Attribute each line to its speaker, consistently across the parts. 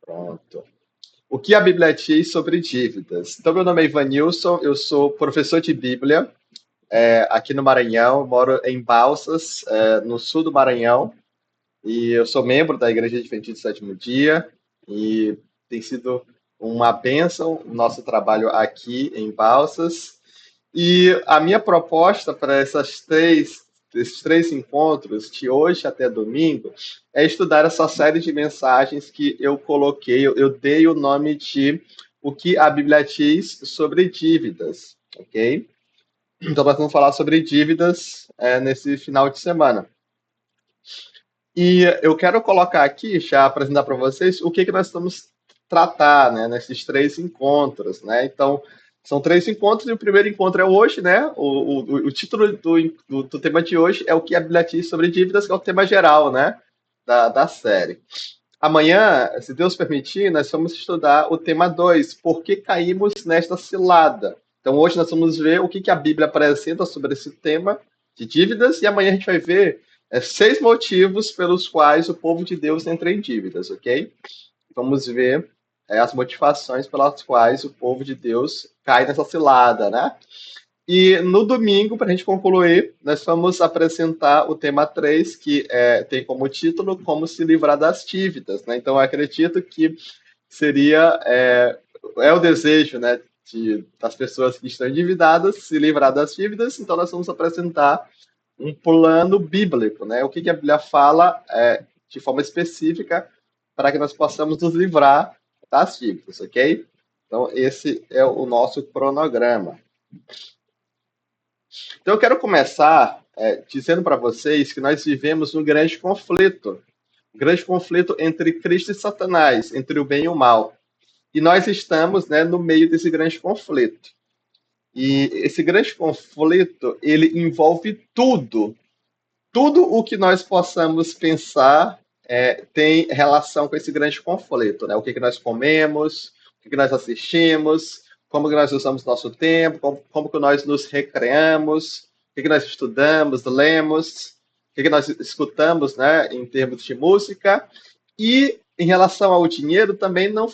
Speaker 1: Pronto. O que a Bíblia diz sobre dívidas? Então, meu nome é Ivanilson, eu sou professor de Bíblia aqui no Maranhão, moro em Balsas, no sul do Maranhão, e eu sou membro da Igreja Adventista do Sétimo Dia, e tem sido uma bênção o nosso trabalho aqui em Balsas. E a minha proposta para esses três encontros, de hoje até domingo, é estudar essa série de mensagens que eu coloquei, eu dei o nome de O que a Bíblia diz sobre dívidas, ok? Então nós vamos falar sobre dívidas nesse final de semana. E eu quero colocar aqui, já apresentar para vocês, o que nós vamos tratar, né, nesses três encontros, né? Então, são três encontros e o primeiro encontro é hoje, né? O título do tema de hoje é o que a Bíblia diz sobre dívidas, que é o tema geral, né, da série. Amanhã, se Deus permitir, nós vamos estudar o tema 2: por que caímos nesta cilada? Então, hoje nós vamos ver o que a Bíblia apresenta sobre esse tema de dívidas, e amanhã a gente vai ver seis motivos pelos quais o povo de Deus entra em dívidas, ok? Vamos ver as motivações pelas quais o povo de Deus cai nessa cilada, né? E no domingo, para a gente concluir, nós vamos apresentar o tema 3, que tem como título Como se livrar das dívidas, né? Então, eu acredito que seria o desejo, né, das pessoas que estão endividadas se livrar das dívidas. Então, nós vamos apresentar um plano bíblico, né? O que a Bíblia fala de forma específica para que nós possamos nos livrar das dívidas, ok? Então, esse é o nosso cronograma. Então, eu quero começar dizendo para vocês que nós vivemos um grande conflito entre Cristo e Satanás, entre o bem e o mal. E nós estamos, né, no meio desse grande conflito. E esse grande conflito, ele envolve tudo. Tudo o que nós possamos pensar tem relação com esse grande conflito, né? O que nós comemos, o que nós assistimos, como que nós usamos nosso tempo, como que nós nos recreamos, o que nós estudamos, lemos, o que nós escutamos, né, em termos de música. E em relação ao dinheiro também não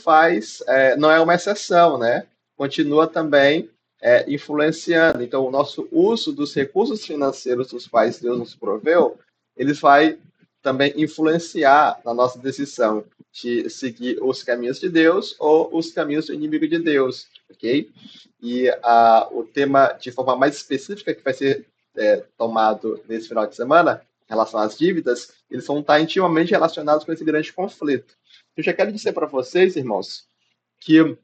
Speaker 1: é uma exceção, né? Continua também influenciando. Então, o nosso uso dos recursos financeiros dos quais Deus nos proveu, ele vai também influenciar na nossa decisão de seguir os caminhos de Deus ou os caminhos do inimigo de Deus, ok? E o tema de forma mais específica que vai ser tomado nesse final de semana, em relação às dívidas, eles vão estar intimamente relacionados com esse grande conflito. Eu já quero dizer para vocês, irmãos, que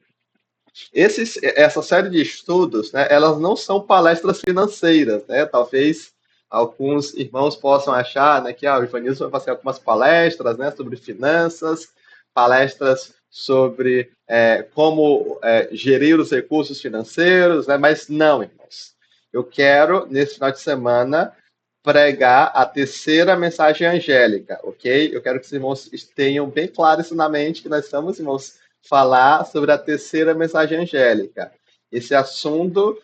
Speaker 1: essa série de estudos, né, elas não são palestras financeiras, né? Talvez alguns irmãos possam achar, né, que o Ivanilson vai fazer algumas palestras, né, sobre finanças, palestras sobre como gerir os recursos financeiros, né? Mas não, irmãos. Eu quero, nesse final de semana, pregar a terceira mensagem angélica, ok? Eu quero que os irmãos tenham bem claro isso na mente, que nós estamos, irmãos, falar sobre a terceira mensagem angélica. Esse assunto,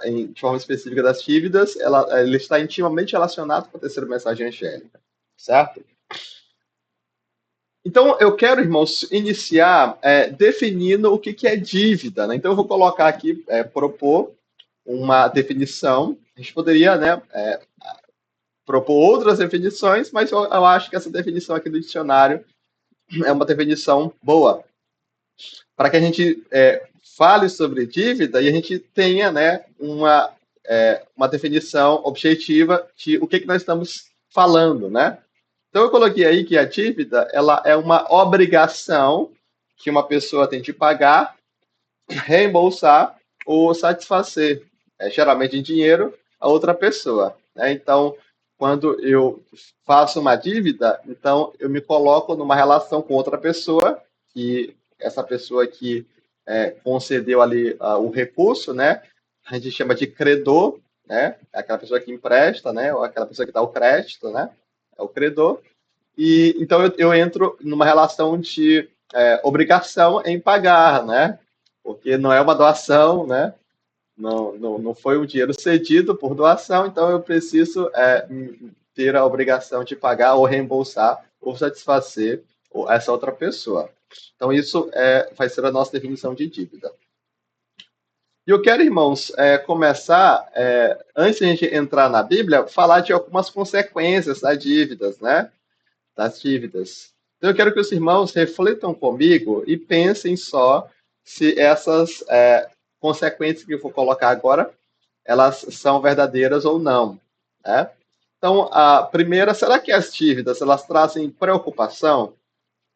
Speaker 1: de forma específica das dívidas, ele está intimamente relacionado com a terceira mensagem angélica, certo? Então, eu quero, irmãos, iniciar definindo o que é dívida, né? Então, eu vou colocar aqui, propor uma definição. A gente poderia, né, propor outras definições, mas eu acho que essa definição aqui do dicionário é uma definição boa, para que a gente fale sobre dívida e a gente tenha, né, uma definição objetiva de o que nós estamos falando, né? Então eu coloquei aí que a dívida ela é uma obrigação que uma pessoa tem de pagar, reembolsar ou satisfazer, geralmente em dinheiro, a outra pessoa, né? Então, quando eu faço uma dívida, então eu me coloco numa relação com outra pessoa, que essa pessoa que concedeu ali o recurso, né? A gente chama de credor, né? É aquela pessoa que empresta, né? Ou aquela pessoa que dá o crédito, né? É o credor. E então eu entro numa relação de obrigação em pagar, né? Porque não é uma doação, né? Não foi um dinheiro cedido por doação, então eu preciso ter a obrigação de pagar ou reembolsar ou satisfazer essa outra pessoa. Então, isso vai ser a nossa definição de dívida. E eu quero, irmãos, começar, antes de a gente entrar na Bíblia, falar de algumas consequências das dívidas, né? Das dívidas. Então, eu quero que os irmãos reflitam comigo e pensem só se essas consequências que eu vou colocar agora, elas são verdadeiras ou não, né? Então, a primeira, será que as dívidas, elas trazem preocupação?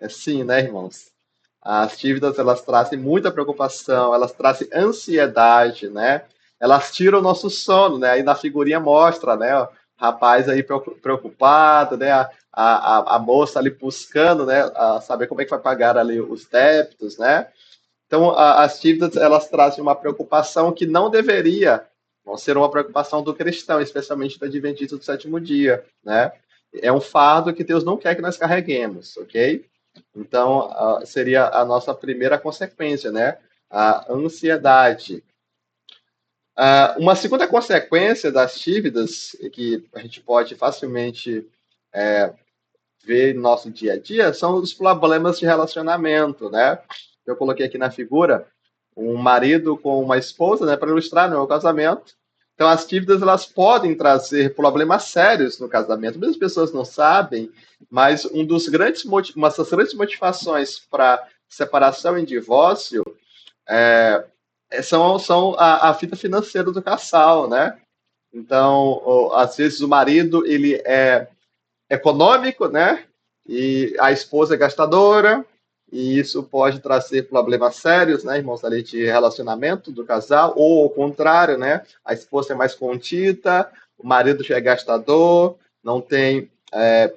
Speaker 1: Sim, né, irmãos? As dívidas, elas trazem muita preocupação, elas trazem ansiedade, né? Elas tiram o nosso sono, né? Aí na figurinha mostra, né? O rapaz aí preocupado, né? A moça ali buscando, né? A saber como é que vai pagar ali os débitos, né? Então, as dívidas, elas trazem uma preocupação que não deveria não ser uma preocupação do cristão, especialmente do adventista do sétimo dia, né? É um fardo que Deus não quer que nós carreguemos, ok? Então, seria a nossa primeira consequência, né? A ansiedade. Uma segunda consequência das dívidas, que a gente pode facilmente ver no nosso dia a dia, são os problemas de relacionamento, né? Eu coloquei aqui na figura um marido com uma esposa, né, para ilustrar, né, o casamento. Então, as dívidas elas podem trazer problemas sérios no casamento. Muitas pessoas não sabem, mas uma das grandes motivações para separação e divórcio são a vida financeira do casal, né? Então, às vezes o marido ele é econômico, né? E a esposa é gastadora, e isso pode trazer problemas sérios, né, irmãos, ali de relacionamento do casal, ou ao contrário, né? A esposa é mais contida, o marido já é gastador, não tem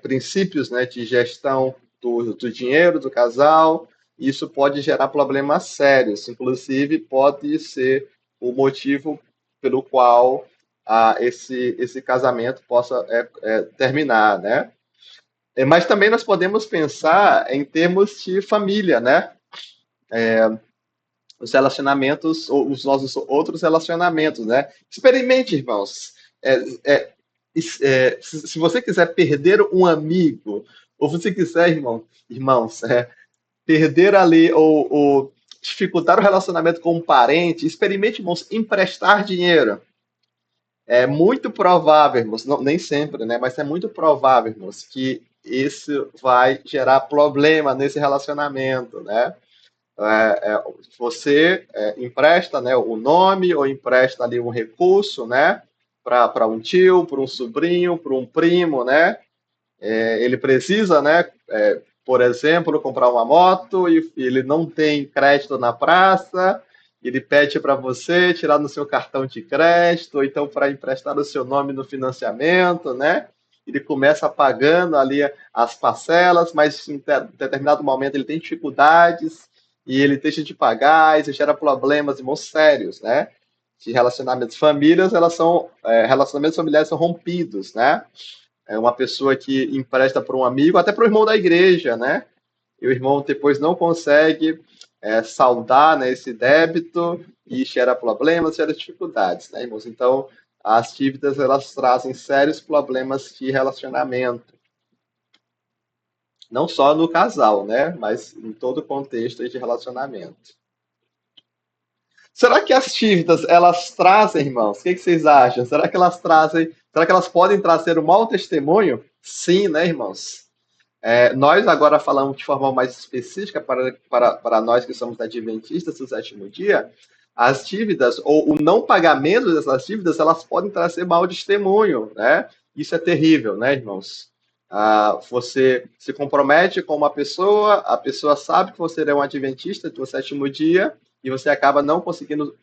Speaker 1: princípios, né, de gestão do dinheiro do casal. Isso pode gerar problemas sérios, inclusive pode ser o motivo pelo qual esse casamento possa terminar, né? Mas também nós podemos pensar em termos de família, né? Os relacionamentos, ou os nossos outros relacionamentos, né? Experimente, irmãos. É, é, se você quiser perder um amigo, ou você quiser, irmãos, perder ali ou dificultar o relacionamento com um parente, experimente, irmãos, emprestar dinheiro. É muito provável, irmãos, nem sempre, né? Mas é muito provável, irmãos, que isso vai gerar problema nesse relacionamento, né? Você empresta, né, o nome ou empresta ali um recurso, né? Para um tio, para um sobrinho, para um primo, né? Ele precisa, né? Por exemplo, comprar uma moto e ele não tem crédito na praça, ele pede para você tirar no seu cartão de crédito, ou então para emprestar o seu nome no financiamento, né? Ele começa pagando ali as parcelas, mas em determinado momento ele tem dificuldades e ele deixa de pagar, isso gera problemas, irmãos, sérios, né? De relacionamentos. Famílias, relacionamentos familiares são rompidos, né? É uma pessoa que empresta para um amigo, até para o irmão da igreja, né? E o irmão depois não consegue saldar, né, esse débito e gera problemas, gera dificuldades, né, irmãos? Então, as dívidas elas trazem sérios problemas de relacionamento, não só no casal, né, mas em todo o contexto de relacionamento. Será que as dívidas elas trazem, irmãos? O que vocês acham? Será que elas podem trazer um mau testemunho? Sim, né, irmãos? Nós agora falamos de forma mais específica para nós que somos adventistas do sétimo dia, as dívidas ou o não pagamento dessas dívidas, elas podem trazer mau testemunho, né? Isso é terrível, né, irmãos? Você se compromete com uma pessoa, a pessoa sabe que você é um adventista do sétimo dia e você acaba não conseguindo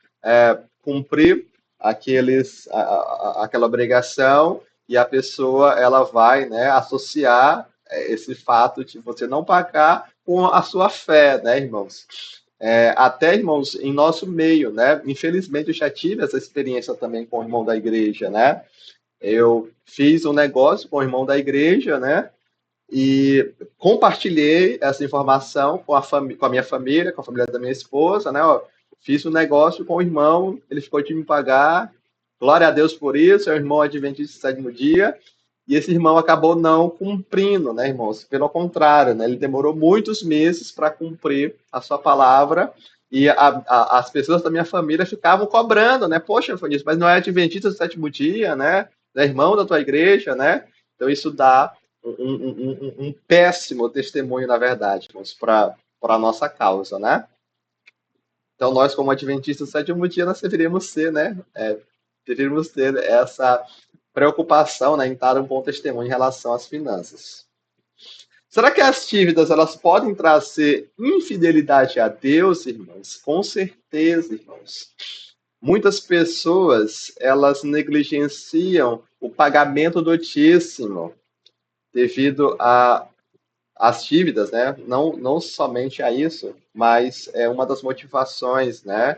Speaker 1: cumprir aquela obrigação e a pessoa ela vai, né, associar esse fato de você não pagar com a sua fé, né, irmãos? Até, irmãos, em nosso meio, né? Infelizmente, eu já tive essa experiência também com o irmão da igreja, né? Eu fiz um negócio com o irmão da igreja, né? E compartilhei essa informação com a minha família, com a família da minha esposa, né? Ó, fiz um negócio com o irmão, ele ficou de me pagar. Glória a Deus por isso, é o irmão adventista do sétimo dia. e esse irmão acabou não cumprindo, né, irmãos? Pelo contrário, né, ele demorou muitos meses para cumprir a sua palavra e as pessoas da minha família ficavam cobrando, né? Poxa, Fanísio, mas não é adventista do sétimo dia, né? Não é irmão da tua igreja, né? Então isso dá um péssimo testemunho, na verdade, irmãos, para a nossa causa, né? Então nós, como adventistas do sétimo dia, nós deveríamos ser, né? Deveríamos ter essa preocupação, né, em dar um bom testemunho em relação às finanças. Será que as dívidas elas podem trazer infidelidade a Deus, irmãos? Com certeza, irmãos. Muitas pessoas elas negligenciam o pagamento do dízimo devido às dívidas, né? Não somente a isso, mas é uma das motivações, né?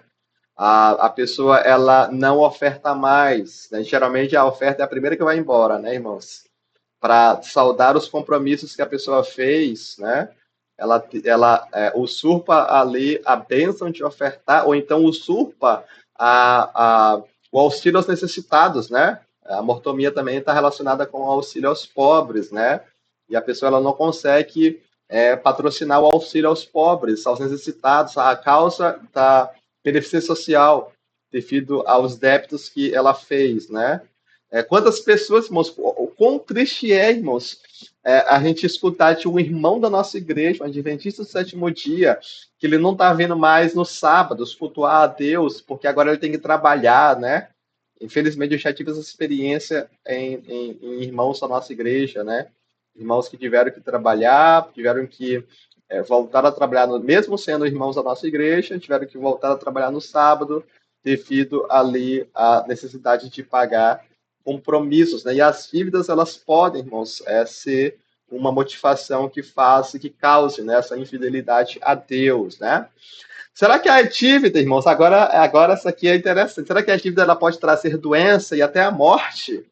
Speaker 1: A pessoa ela não oferta mais, né? Geralmente a oferta é a primeira que vai embora, né, irmãos? Para saldar os compromissos que a pessoa fez, né? Ela usurpa ali a bênção de ofertar, ou então usurpa o auxílio aos necessitados, né? A mordomia também está relacionada com o auxílio aos pobres, né? E a pessoa ela não consegue patrocinar o auxílio aos pobres, aos necessitados, a causa da beneficência social, devido aos débitos que ela fez, né? Quantas pessoas, irmãos, o quão triste é, irmãos, a gente escutar de um irmão da nossa igreja, um adventista do sétimo dia, que ele não está vindo mais nos sábados cultuar a Deus, porque agora ele tem que trabalhar, né? Infelizmente, eu já tive essa experiência em irmãos da nossa igreja, né? Irmãos que tiveram que trabalhar, tiveram que voltar a trabalhar, mesmo sendo irmãos da nossa igreja, tiveram que voltar a trabalhar no sábado, devido ali à necessidade de pagar compromissos, né? E as dívidas elas podem, irmãos, ser uma motivação que faça, que cause, né, essa infidelidade a Deus, né? Será que a dívida, irmãos, agora essa aqui é interessante. Será que a dívida ela pode trazer doença e até a morte?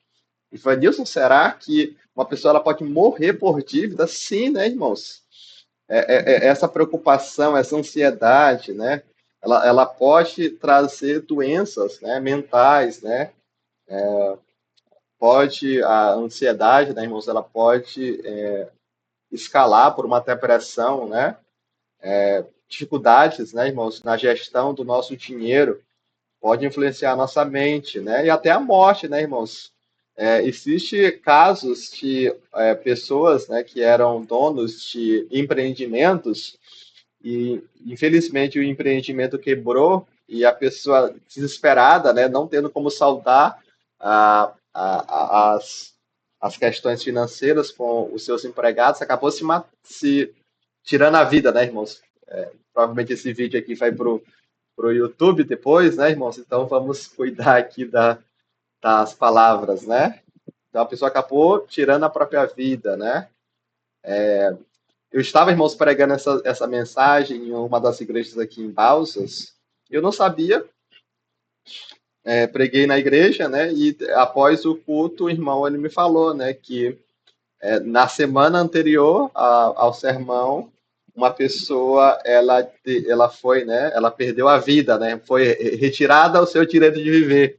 Speaker 1: Ivanilson, será que uma pessoa ela pode morrer por dívida? Sim, né, irmãos? Essa preocupação, essa ansiedade, né? Ela pode trazer doenças, né, mentais, né? Pode, a ansiedade, né, irmãos, ela pode escalar por uma depressão, né? Dificuldades, né, irmãos, na gestão do nosso dinheiro, pode influenciar a nossa mente, né? E até a morte, né, irmãos? Existe casos de pessoas, né, que eram donos de empreendimentos e, infelizmente, o empreendimento quebrou e a pessoa desesperada, né, não tendo como saldar as questões financeiras com os seus empregados, acabou se tirando a vida, né, irmãos? Provavelmente esse vídeo aqui vai pro YouTube depois, né, irmãos? Então vamos cuidar aqui das palavras, né? Então a pessoa acabou tirando a própria vida, né? Eu estava, irmãos, pregando essa mensagem em uma das igrejas aqui em Balsas. Eu não sabia, preguei na igreja, né? E após o culto, o irmão ele me falou, né, que na semana anterior ao sermão, uma pessoa ela foi, né? Ela perdeu a vida, né? Foi retirada o seu direito de viver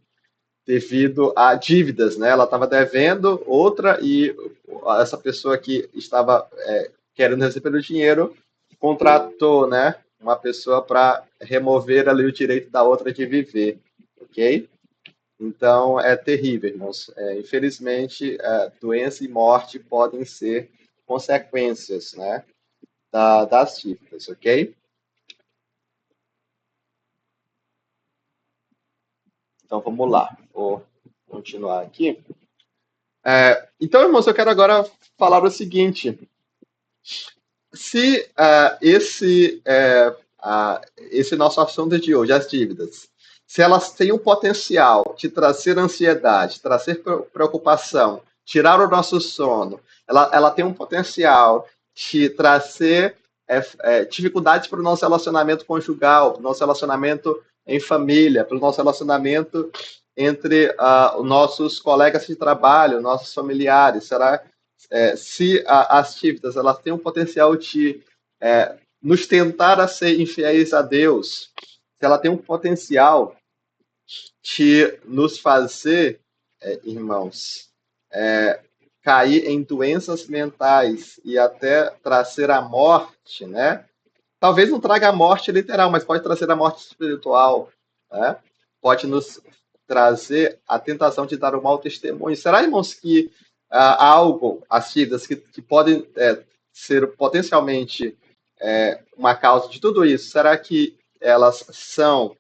Speaker 1: devido a dívidas, né? Ela estava devendo outra e essa pessoa que estava querendo receber o dinheiro contratou, né? Uma pessoa para remover ali o direito da outra de viver, ok? Então é terrível, irmãos. Infelizmente, doença e morte podem ser consequências, né? Das dívidas, ok? Então vamos lá. Vou continuar aqui. Então, irmãos, eu quero agora falar o seguinte: se esse nosso assunto de hoje, as dívidas, se elas têm o potencial de trazer ansiedade, trazer preocupação, tirar o nosso sono, ela tem um potencial de trazer dificuldades para o nosso relacionamento conjugal, para o nosso relacionamento em família, para o nosso relacionamento entre os nossos colegas de trabalho, nossos familiares. Será se as dívidas elas têm um potencial de nos tentar a ser infiéis a Deus, se ela tem um potencial de nos fazer, irmãos, cair em doenças mentais e até trazer a morte, né? Talvez não traga a morte literal, mas pode trazer a morte espiritual, né? Pode nos trazer a tentação de dar um mau testemunho. Será, irmãos, que algo, as vidas que podem ser potencialmente uma causa de tudo isso, será que elas são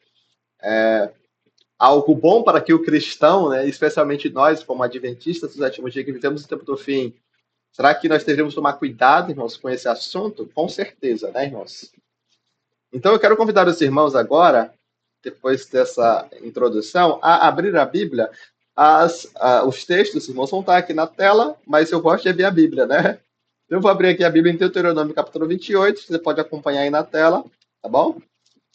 Speaker 1: algo bom para que o cristão, né, especialmente nós, como adventistas dos sétimos dias que vivemos o tempo do fim, será que nós deveríamos tomar cuidado, irmãos, com esse assunto? Com certeza, né, irmãos? Então eu quero convidar os irmãos agora, depois dessa introdução, a abrir a Bíblia. Os textos, irmãos, vão estar aqui na tela, mas eu gosto de abrir a Bíblia, né? Eu vou abrir aqui a Bíblia em Deuteronômio capítulo 28, você pode acompanhar aí na tela, tá bom?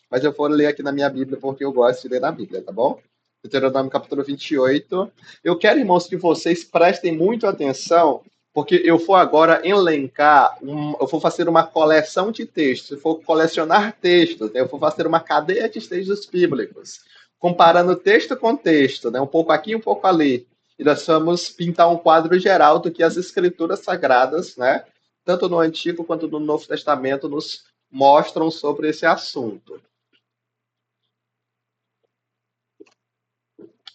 Speaker 1: Mas eu vou ler aqui na minha Bíblia porque eu gosto de ler na Bíblia, tá bom? Deuteronômio capítulo 28. Eu quero, irmãos, que vocês prestem muito atenção, porque eu vou agora elencar, eu vou fazer uma coleção de textos, eu vou colecionar textos, né? Eu vou fazer uma cadeia de textos bíblicos, comparando texto com texto, né? Um pouco aqui, um pouco ali. E nós vamos pintar um quadro geral do que as escrituras sagradas, né? Tanto no Antigo quanto no Novo Testamento, nos mostram sobre esse assunto.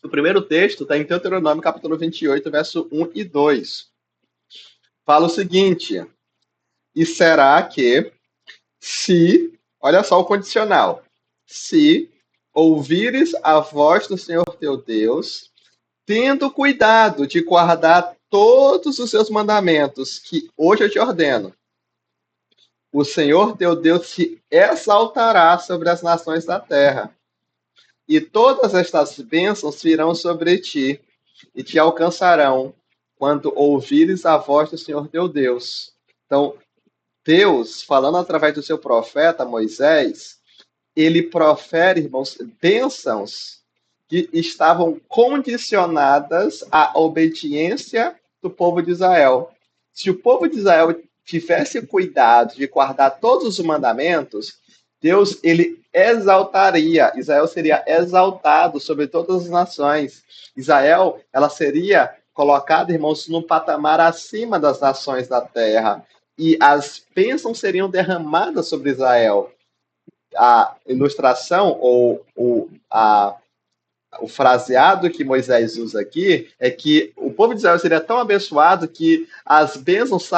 Speaker 1: O primeiro texto está em Deuteronômio, capítulo 28, verso 1 e 2. Fala o seguinte: e será que, se, olha só o condicional, se ouvires a voz do Senhor teu Deus, tendo cuidado de guardar todos os seus mandamentos, que hoje eu te ordeno, o Senhor teu Deus se exaltará sobre as nações da terra, e todas estas bênçãos virão sobre ti e te alcançarão quando ouvires a voz do Senhor teu Deus. Então, Deus, falando através do seu profeta Moisés, ele profere, irmãos, bênçãos que estavam condicionadas à obediência do povo de Israel. Se o povo de Israel tivesse cuidado de guardar todos os mandamentos, Deus ele exaltaria, Israel seria exaltado sobre todas as nações. Israel, ela seria colocada, irmãos, num patamar acima das nações da terra. E as bênçãos seriam derramadas sobre Israel. A ilustração o fraseado que Moisés usa aqui é que o povo de Israel seria tão abençoado que as bênçãos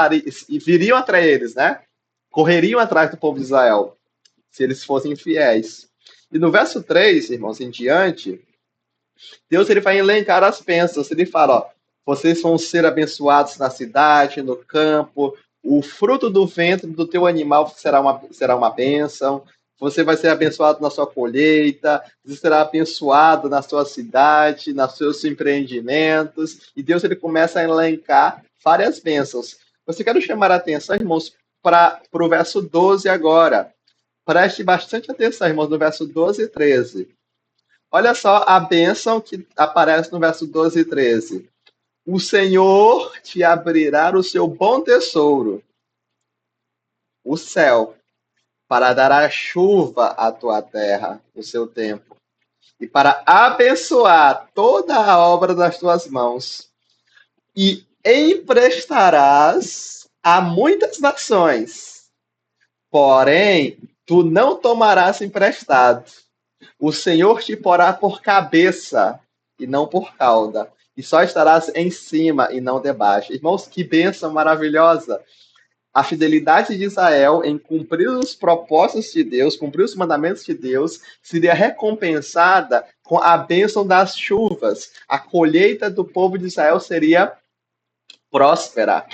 Speaker 1: viriam atrás eles, né? Correriam atrás do povo de Israel, se eles fossem fiéis. E no verso 3, irmãos, em diante, Deus ele vai elencar as bênçãos. Ele fala, ó, vocês vão ser abençoados na cidade, no campo, o fruto do ventre do teu animal será uma bênção, você vai ser abençoado na sua colheita, você será abençoado na sua cidade, nos seus empreendimentos, e Deus ele começa a elencar várias bênçãos. Eu quero chamar a atenção, irmãos, para o verso 12 agora. Preste bastante atenção, irmãos, no verso 12 e 13. Olha só a bênção que aparece no verso 12 e 13. O Senhor te abrirá o seu bom tesouro, o céu, para dar a chuva à tua terra no seu tempo, e para abençoar toda a obra das tuas mãos. E emprestarás a muitas nações, porém tu não tomarás emprestado. O Senhor te porá por cabeça e não por cauda, e só estarás em cima e não debaixo. Irmãos, que bênção maravilhosa! A fidelidade de Israel em cumprir os propósitos de Deus, cumprir os mandamentos de Deus, seria recompensada com a bênção das chuvas. A colheita do povo de Israel seria próspera.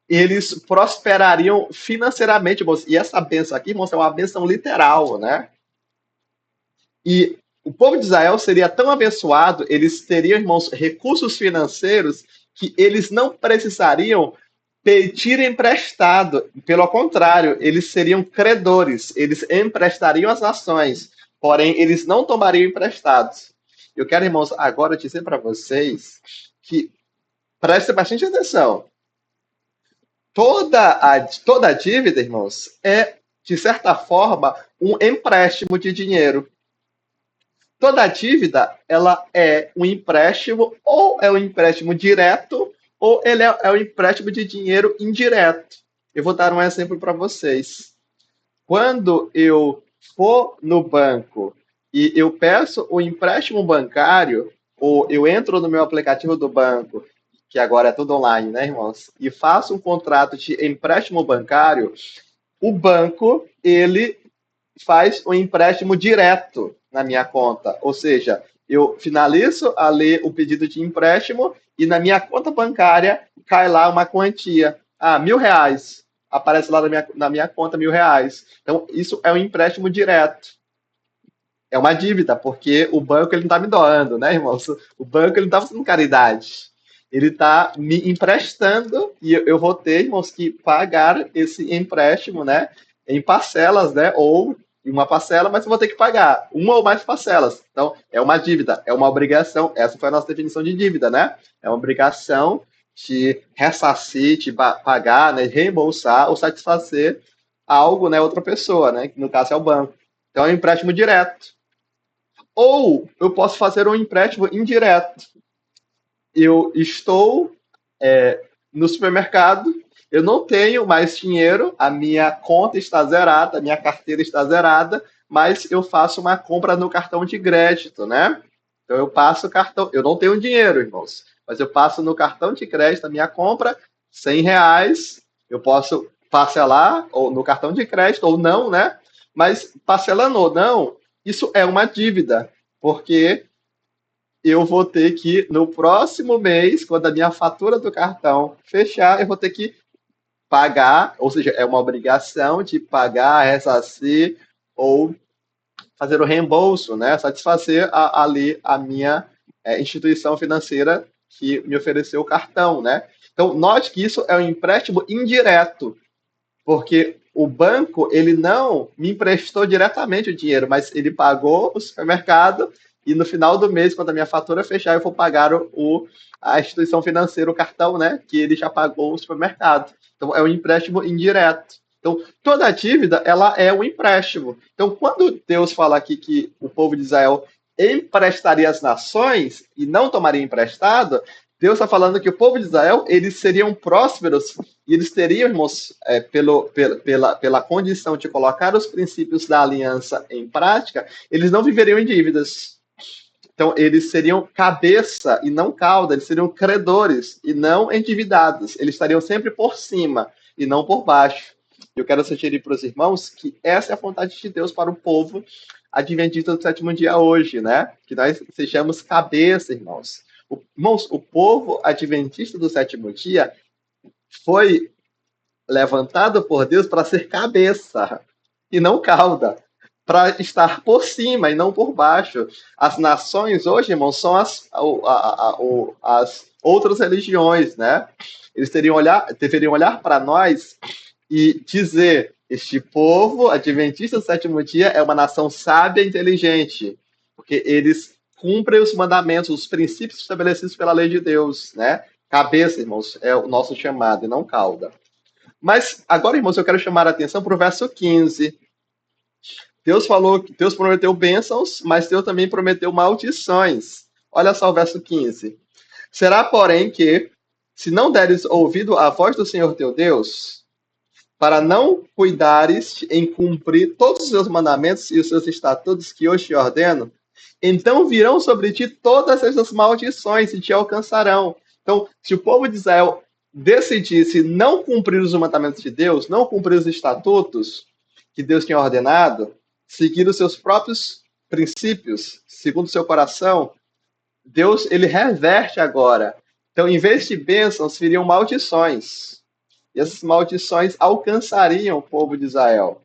Speaker 1: Eles prosperariam financeiramente, irmãos. E essa bênção aqui, irmãos, é uma bênção literal, né? E o povo de Israel seria tão abençoado, eles teriam, irmãos, recursos financeiros que eles não precisariam pedir emprestado. Pelo contrário, eles seriam credores, eles emprestariam às nações, porém eles não tomariam emprestados. Eu quero, irmãos, agora dizer para vocês que prestem bastante atenção. Toda a dívida, irmãos, é, de certa forma, um empréstimo de dinheiro. Toda dívida, ela é um empréstimo, ou é um empréstimo direto, ou ele é um empréstimo de dinheiro indireto. Eu vou dar um exemplo para vocês. Quando eu for no banco e eu peço o empréstimo bancário, ou eu entro no meu aplicativo do banco, que agora é tudo online, né, irmãos? E faço um contrato de empréstimo bancário, o banco, ele faz um empréstimo direto na minha conta. Ou seja, eu finalizo ali o pedido de empréstimo e na minha conta bancária cai lá uma quantia. Ah, R$ 1.000. Aparece lá na minha conta R$ 1.000. Então, isso é um empréstimo direto. É uma dívida, porque o banco ele não está me doando, né, irmão? O banco ele não está fazendo caridade. Ele está me emprestando e eu vou ter, irmãos, que pagar esse empréstimo, né, em parcelas, né, ou em uma parcela, mas eu vou ter que pagar uma ou mais parcelas. Então, é uma dívida, é uma obrigação. Essa foi a nossa definição de dívida, né? É uma obrigação de ressarcir, de pagar, né, reembolsar ou satisfazer algo, né, outra pessoa, né, que no caso é o banco. Então, é um empréstimo direto. Ou eu posso fazer um empréstimo indireto. Eu estou no supermercado, eu não tenho mais dinheiro, a minha conta está zerada, a minha carteira está zerada, mas eu faço uma compra no cartão de crédito, né? Então eu passo o cartão, eu não tenho dinheiro, irmãos, mas eu passo no cartão de crédito a minha compra, R$ 100, eu posso parcelar ou no cartão de crédito ou não, né? Mas parcelando ou não, isso é uma dívida, porque eu vou ter que, no próximo mês, quando a minha fatura do cartão fechar, eu vou ter que pagar, ou seja, é uma obrigação de pagar, ressarcir ou fazer o reembolso, né? Satisfazer ali a minha instituição financeira que me ofereceu o cartão, né? Então, note que isso é um empréstimo indireto, porque o banco ele não me emprestou diretamente o dinheiro, mas ele pagou o supermercado e no final do mês, quando a minha fatura fechar, eu vou pagar a instituição financeira, o cartão, né? Que ele já pagou o supermercado. Então é um empréstimo indireto. Então toda dívida ela é um empréstimo. Então quando Deus fala aqui que o povo de Israel emprestaria às nações e não tomaria emprestado, Deus está falando que o povo de Israel eles seriam prósperos e eles teriam, irmãos, pela condição de colocar os princípios da aliança em prática, eles não viveriam em dívidas. Então, eles seriam cabeça e não cauda, eles seriam credores e não endividados. Eles estariam sempre por cima e não por baixo. Eu quero sugerir para os irmãos que essa é a vontade de Deus para o povo adventista do sétimo dia hoje, né? Que nós sejamos cabeça, irmãos. Irmãos, o povo adventista do sétimo dia foi levantado por Deus para ser cabeça e não cauda, para estar por cima e não por baixo. As nações hoje, irmãos, são as outras religiões, né? Eles deveriam olhar para nós e dizer: este povo adventista do sétimo dia é uma nação sábia e inteligente, porque eles cumprem os mandamentos, os princípios estabelecidos pela lei de Deus, né? Cabeça, irmãos, é o nosso chamado e não cauda. Mas agora, irmãos, eu quero chamar a atenção para o verso 15. Deus falou que Deus prometeu bênçãos, mas Deus também prometeu maldições. Olha só o verso 15. Será, porém, que, se não deres ouvido à voz do Senhor teu Deus, para não cuidares em cumprir todos os seus mandamentos e os seus estatutos que hoje te ordeno, então virão sobre ti todas essas maldições e te alcançarão. Então, se o povo de Israel decidisse não cumprir os mandamentos de Deus, não cumprir os estatutos que Deus tinha ordenado, seguir os seus próprios princípios, segundo o seu coração, Deus ele reverte agora. Então, em vez de bênçãos, viriam maldições. E essas maldições alcançariam o povo de Israel.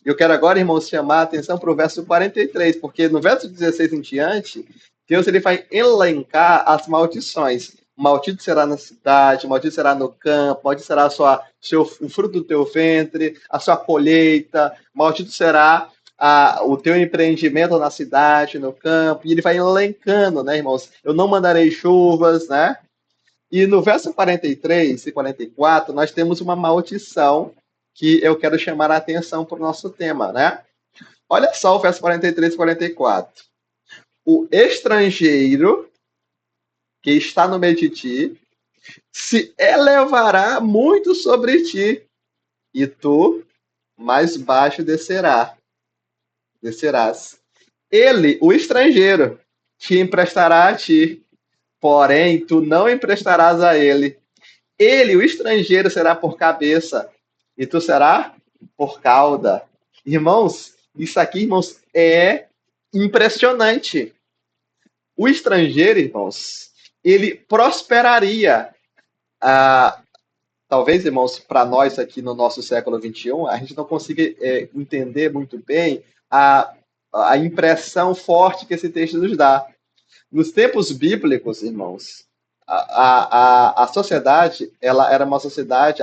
Speaker 1: Eu quero agora, irmãos, chamar a atenção para o verso 43, porque no verso 16 em diante, Deus ele vai elencar as maldições. Maldito será na cidade, maldito será no campo, maldito será o fruto do teu ventre, a sua colheita, maldito será o teu empreendimento na cidade, no campo, e ele vai elencando, né, irmãos? Eu não mandarei chuvas, né? E no verso 43 e 44, nós temos uma maldição que eu quero chamar a atenção para o nosso tema, né? Olha só o verso 43 e 44. O estrangeiro que está no meio de ti, se elevará muito sobre ti, e tu mais baixo descerás. Ele, o estrangeiro, te emprestará a ti, porém tu não emprestarás a ele. Ele, o estrangeiro, será por cabeça, e tu será por cauda. Irmãos, isso aqui, irmãos, é impressionante. O estrangeiro, irmãos, ele prosperaria. Ah, talvez, irmãos, para nós aqui no nosso século XXI, a gente não consiga entender muito bem a, a impressão forte que esse texto nos dá. Nos tempos bíblicos, irmãos, a sociedade, ela era uma sociedade,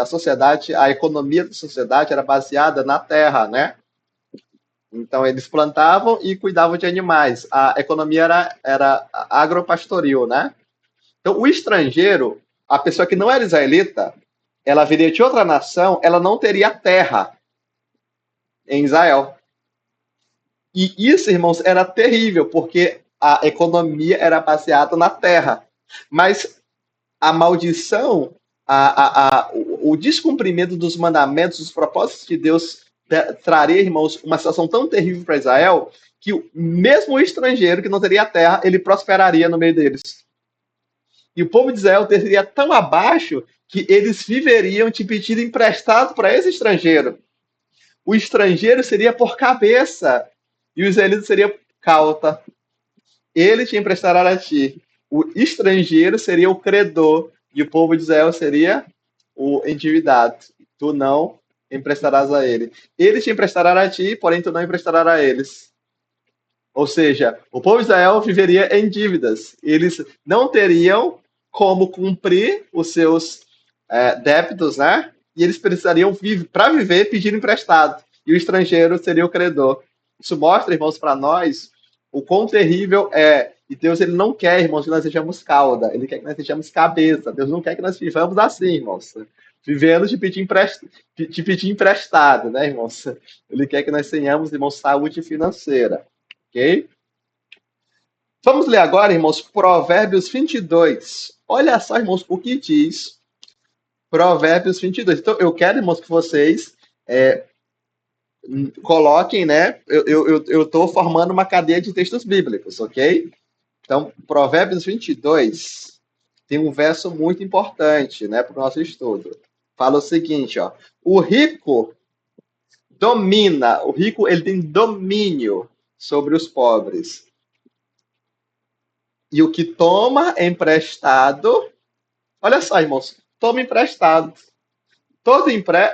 Speaker 1: a economia da sociedade era baseada na terra, né? Então, eles plantavam e cuidavam de animais. A economia era agropastoril, né? Então, o estrangeiro, a pessoa que não era israelita, ela viria de outra nação, ela não teria terra em Israel. E isso, irmãos, era terrível, porque a economia era baseada na terra. Mas a maldição, o descumprimento dos mandamentos, dos propósitos de Deus traria, irmãos, uma situação tão terrível para Israel que mesmo o estrangeiro que não teria terra, ele prosperaria no meio deles. E o povo de Israel teria tão abaixo que eles viveriam te pedindo emprestado para esse estrangeiro. O estrangeiro seria por cabeça e o israelita seria cauta. Ele te emprestará a ti. O estrangeiro seria o credor e o povo de Israel seria o endividado. Tu não emprestarás a ele. Ele te emprestará a ti, porém tu não emprestarás a eles. Ou seja, o povo de Israel viveria em dívidas. Eles não teriam como cumprir os seus débitos, né? E eles precisariam, para viver, pedir emprestado. E o estrangeiro seria o credor. Isso mostra, irmãos, para nós o quão terrível é. E Deus, ele não quer, irmãos, que nós sejamos cauda. Ele quer que nós sejamos cabeça. Deus não quer que nós vivamos assim, irmãos. Vivendo de pedir emprestado, né, irmãos? Ele quer que nós tenhamos, irmãos, saúde financeira. Ok? Vamos ler agora, irmãos, Provérbios 22. Olha só, irmãos, o que diz Provérbios 22. Então, eu quero, irmãos, que vocês coloquem, né? Eu estou formando uma cadeia de textos bíblicos, ok? Então, Provérbios 22 tem um verso muito importante, né, para o nosso estudo. Fala o seguinte, ó. O rico ele tem domínio sobre os pobres. E o que toma emprestado, olha só, irmãos, toma emprestado.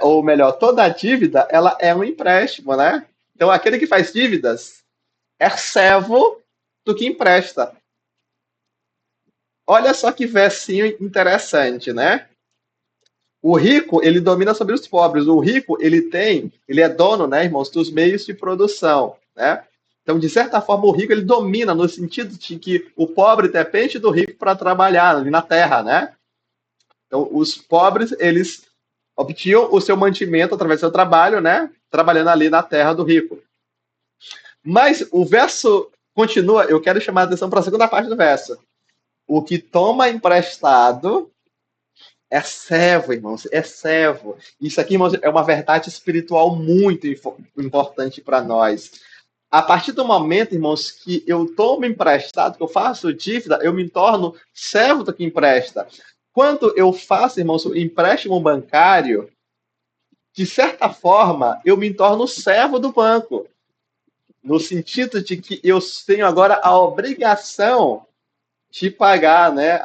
Speaker 1: Ou melhor, toda dívida, ela é um empréstimo, né? Então, aquele que faz dívidas é servo do que empresta. Olha só que versinho interessante, né? O rico, ele domina sobre os pobres. O rico, ele é dono, né, irmãos, dos meios de produção, né? Então, de certa forma, o rico, ele domina no sentido de que o pobre depende do rico para trabalhar ali na terra, né? Então, os pobres, eles obtinham o seu mantimento através do seu trabalho, né? Trabalhando ali na terra do rico. Mas o verso continua, eu quero chamar a atenção para a segunda parte do verso. O que toma emprestado é servo, irmãos, é servo. Isso aqui, irmãos, é uma verdade espiritual muito importante para nós. A partir do momento, irmãos, que eu tomo emprestado, que eu faço dívida, eu me torno servo do que empresta. Quando eu faço, irmãos, o empréstimo bancário, de certa forma, eu me torno servo do banco. No sentido de que eu tenho agora a obrigação de pagar, né,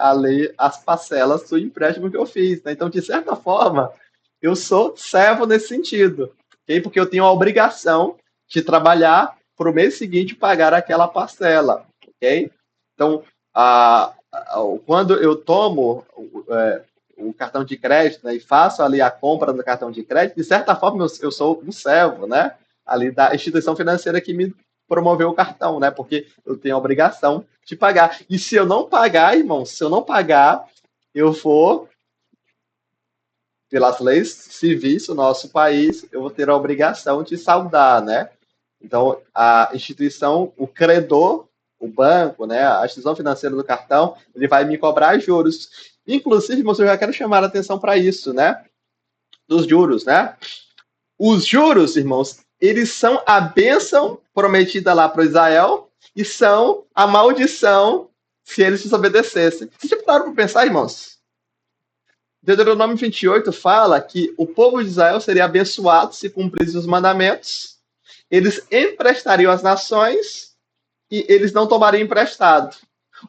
Speaker 1: as parcelas do empréstimo que eu fiz. Né? Então, de certa forma, eu sou servo nesse sentido, okay? Porque eu tenho a obrigação de trabalhar para o mês seguinte pagar aquela parcela. Okay? Então, quando eu tomo o cartão de crédito, né, e faço ali a compra do cartão de crédito, de certa forma eu sou um servo, né, ali da instituição financeira que me promoveu o cartão, né, porque eu tenho a obrigação de pagar. E se eu não pagar, irmão, se eu não pagar, eu vou, pelas leis civis do nosso país, eu vou ter a obrigação de saldar, né? Então, a instituição, o credor, o banco, né, a instituição financeira do cartão, ele vai me cobrar juros. Inclusive, irmãos, eu já quero chamar a atenção para isso, né? Dos juros, né? Os juros, irmãos, eles são a bênção prometida lá para Israel e são a maldição se eles desobedecessem. Vocês já pararam para pensar, irmãos? Deuteronômio 28 fala que o povo de Israel seria abençoado se cumprisse os mandamentos, eles emprestariam às nações e eles não tomariam emprestado.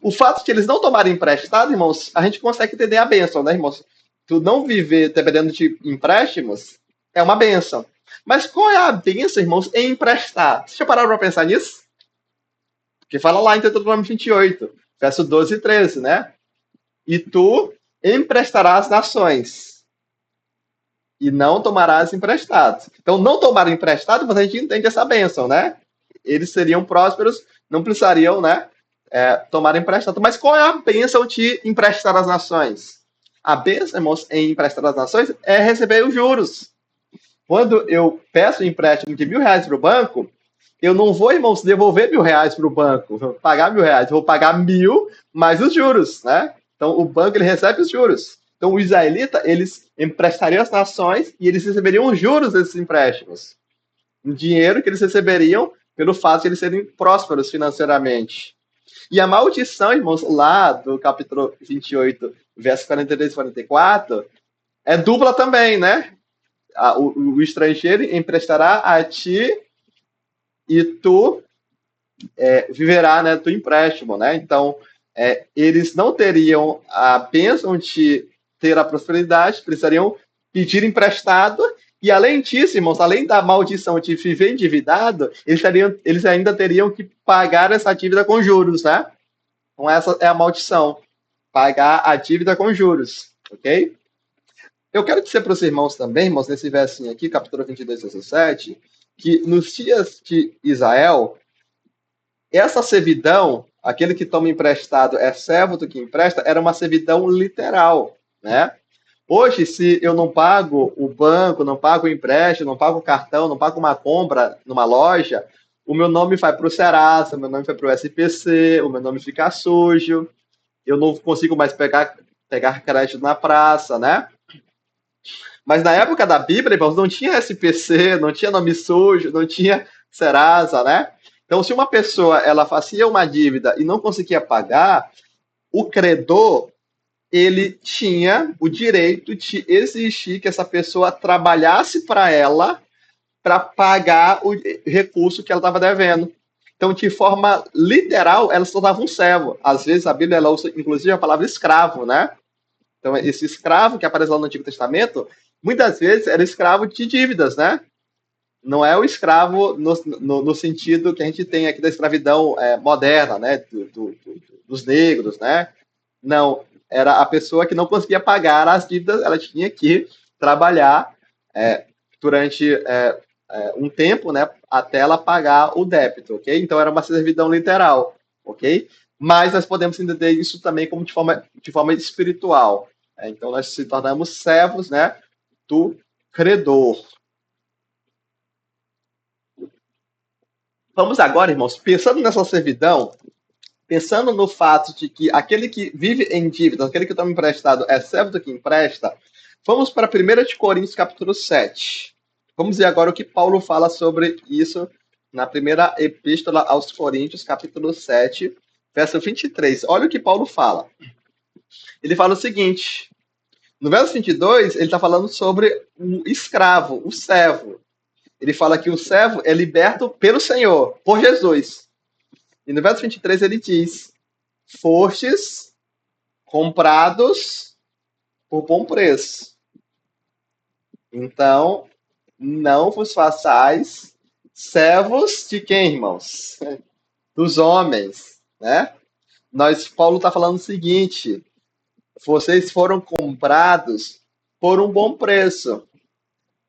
Speaker 1: O fato de que eles não tomarem emprestado, irmãos, a gente consegue entender a bênção, né, irmãos? Tu não viver dependendo de empréstimos é uma bênção. Mas qual é a bênção, irmãos, em emprestar? Vocês já pararam para pensar nisso? Porque fala lá em Deuteronômio 28, verso 12 e 13, né? E tu emprestarás às nações e não tomarás emprestado. Então, não tomar emprestado, mas a gente entende essa bênção, né? Eles seriam prósperos, não precisariam, né, tomar emprestado. Mas qual é a bênção de emprestar às nações? A bênção, irmãos, em emprestar às nações é receber os juros. Quando eu peço um empréstimo de R$ 1.000 para o banco, eu não vou, irmãos, devolver R$ 1.000 para o banco, vou pagar R$ 1.000, eu vou pagar 1.000 mais os juros, né? Então, o banco ele recebe os juros. Então, o israelita, eles emprestariam às nações e eles receberiam os juros desses empréstimos. Um dinheiro que eles receberiam pelo fato de eles serem prósperos financeiramente. E a maldição, irmãos, lá do capítulo 28, versos 43 e 44, é dupla também, né? O estrangeiro emprestará a ti e tu viverá, né, do empréstimo, né? Então, eles não teriam a bênção de ter a prosperidade, precisariam pedir emprestado, e além disso, irmãos, além da maldição de viver endividado, eles ainda teriam que pagar essa dívida com juros, né? Então, essa é a maldição, pagar a dívida com juros, ok? Eu quero dizer para os irmãos também, irmãos, nesse versinho aqui, capítulo 22, verso 7, que nos dias de Israel, essa servidão, aquele que toma emprestado é servo do que empresta, era uma servidão literal, né? Hoje, se eu não pago o banco, não pago o empréstimo, não pago o cartão, não pago uma compra numa loja, o meu nome vai para o Serasa, o meu nome vai para o SPC, o meu nome fica sujo, eu não consigo mais pegar crédito na praça, né? Mas na época da Bíblia, irmãos, não tinha SPC, não tinha nome sujo, não tinha Serasa, né? Então, se uma pessoa ela fazia uma dívida e não conseguia pagar, o credor ele tinha o direito de exigir que essa pessoa trabalhasse para ela para pagar o recurso que ela estava devendo. Então, de forma literal, ela se tornava um servo. Às vezes, a Bíblia ela usa, inclusive, a palavra escravo, né? Então, esse escravo que aparece lá no Antigo Testamento, muitas vezes era escravo de dívidas, né? Não é o escravo no sentido que a gente tem aqui da escravidão moderna, né? Dos negros, né? Não, era a pessoa que não conseguia pagar as dívidas, ela tinha que trabalhar durante um tempo, né? Até ela pagar o débito, ok? Então era uma servidão literal, ok? Mas nós podemos entender isso também como de forma espiritual. Então nós se tornamos servos, né? Do credor. Vamos agora, irmãos, pensando nessa servidão, pensando no fato de que aquele que vive em dívida, aquele que toma emprestado é servo do que empresta, vamos para 1 de Coríntios, capítulo 7. Vamos ver agora o que Paulo fala sobre isso na primeira epístola aos Coríntios, capítulo 7, verso 23. Olha o que Paulo fala. Ele fala o seguinte, no verso 22, ele está falando sobre o escravo, o servo. Ele fala que o servo é liberto pelo Senhor, por Jesus. E no verso 23 ele diz, fostes comprados por bom preço. Então, não vos façais servos de quem, irmãos? Dos homens, né? Paulo está falando o seguinte, vocês foram comprados por um bom preço.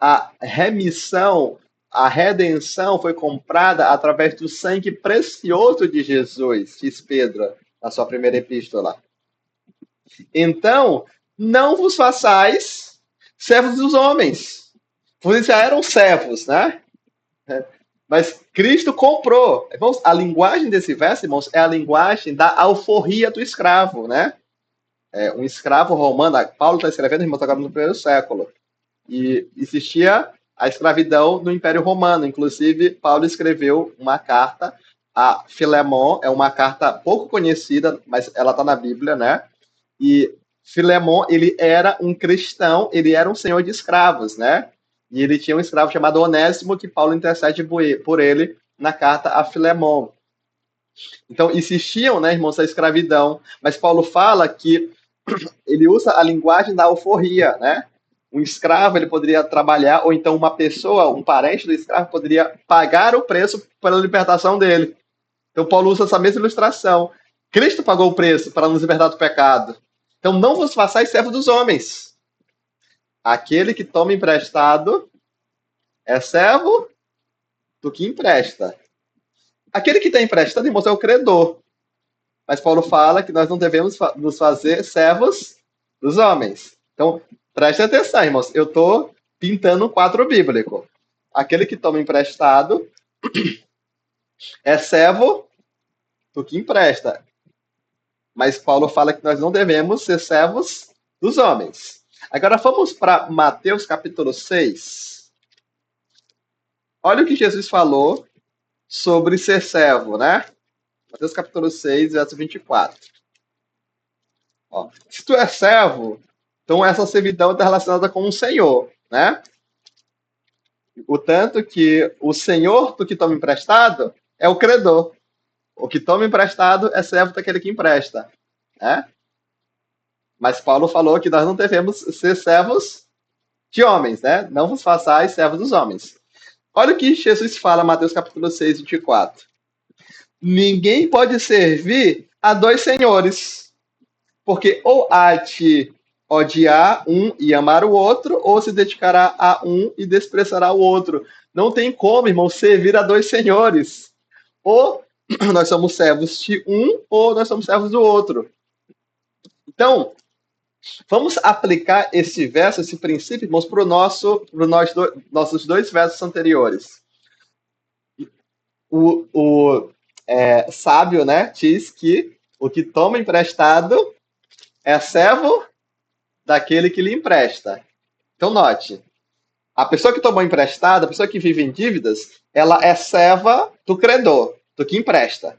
Speaker 1: A remissão, a redenção foi comprada através do sangue precioso de Jesus, diz Pedro, na sua primeira epístola. Então, não vos façais servos dos homens. Vocês já eram servos, né? Mas Cristo comprou. Irmãos, a linguagem desse verso, irmãos, é a linguagem da alforria do escravo, né? um escravo romano, Paulo está escrevendo, irmãos, agora no primeiro século, e existia a escravidão no Império Romano. Inclusive, Paulo escreveu uma carta a Filemon, é uma carta pouco conhecida, mas ela está na Bíblia, né? E Filemon, ele era um cristão, ele era um senhor de escravos, né? E ele tinha um escravo chamado Onésimo, que Paulo intercede por ele na carta a Filemon. Então, existiam, né, irmãos, a escravidão, mas Paulo fala que ele usa a linguagem da alforria, né? Um escravo ele poderia trabalhar, ou então uma pessoa, um parente do escravo, poderia pagar o preço pela libertação dele. Então, Paulo usa essa mesma ilustração. Cristo pagou o preço para nos libertar do pecado. Então, não vos façais servos dos homens. Aquele que toma emprestado é servo do que empresta. Aquele que tem emprestado, irmãos, é o credor. Mas Paulo fala que nós não devemos nos fazer servos dos homens. Então, preste atenção, irmãos. Eu estou pintando um quadro bíblico. Aquele que toma emprestado é servo do que empresta. Mas Paulo fala que nós não devemos ser servos dos homens. Agora vamos para Mateus capítulo 6. Olha o que Jesus falou sobre ser servo, né? Mateus capítulo 6, verso 24. Ó, se tu é servo, então essa servidão está relacionada com o Senhor, né? O tanto que o Senhor do que toma emprestado é o credor. O que toma emprestado é servo daquele que empresta, né? Mas Paulo falou que nós não devemos ser servos de homens, né? Não vos façais servos dos homens. Olha o que Jesus fala, Mateus capítulo 6, 24. Ninguém pode servir a dois senhores, porque ou há de odiar um e amar o outro, ou se dedicará a um e desprezará o outro. Não tem como, irmão, servir a dois senhores. Ou nós somos servos de um, ou nós somos servos do outro. Então, vamos aplicar esse verso, esse princípio, irmãos, para nossos dois versos anteriores. O sábio, né, diz que o que toma emprestado é servo daquele que lhe empresta. Então, note, a pessoa que tomou emprestado, a pessoa que vive em dívidas, ela é serva do credor, do que empresta.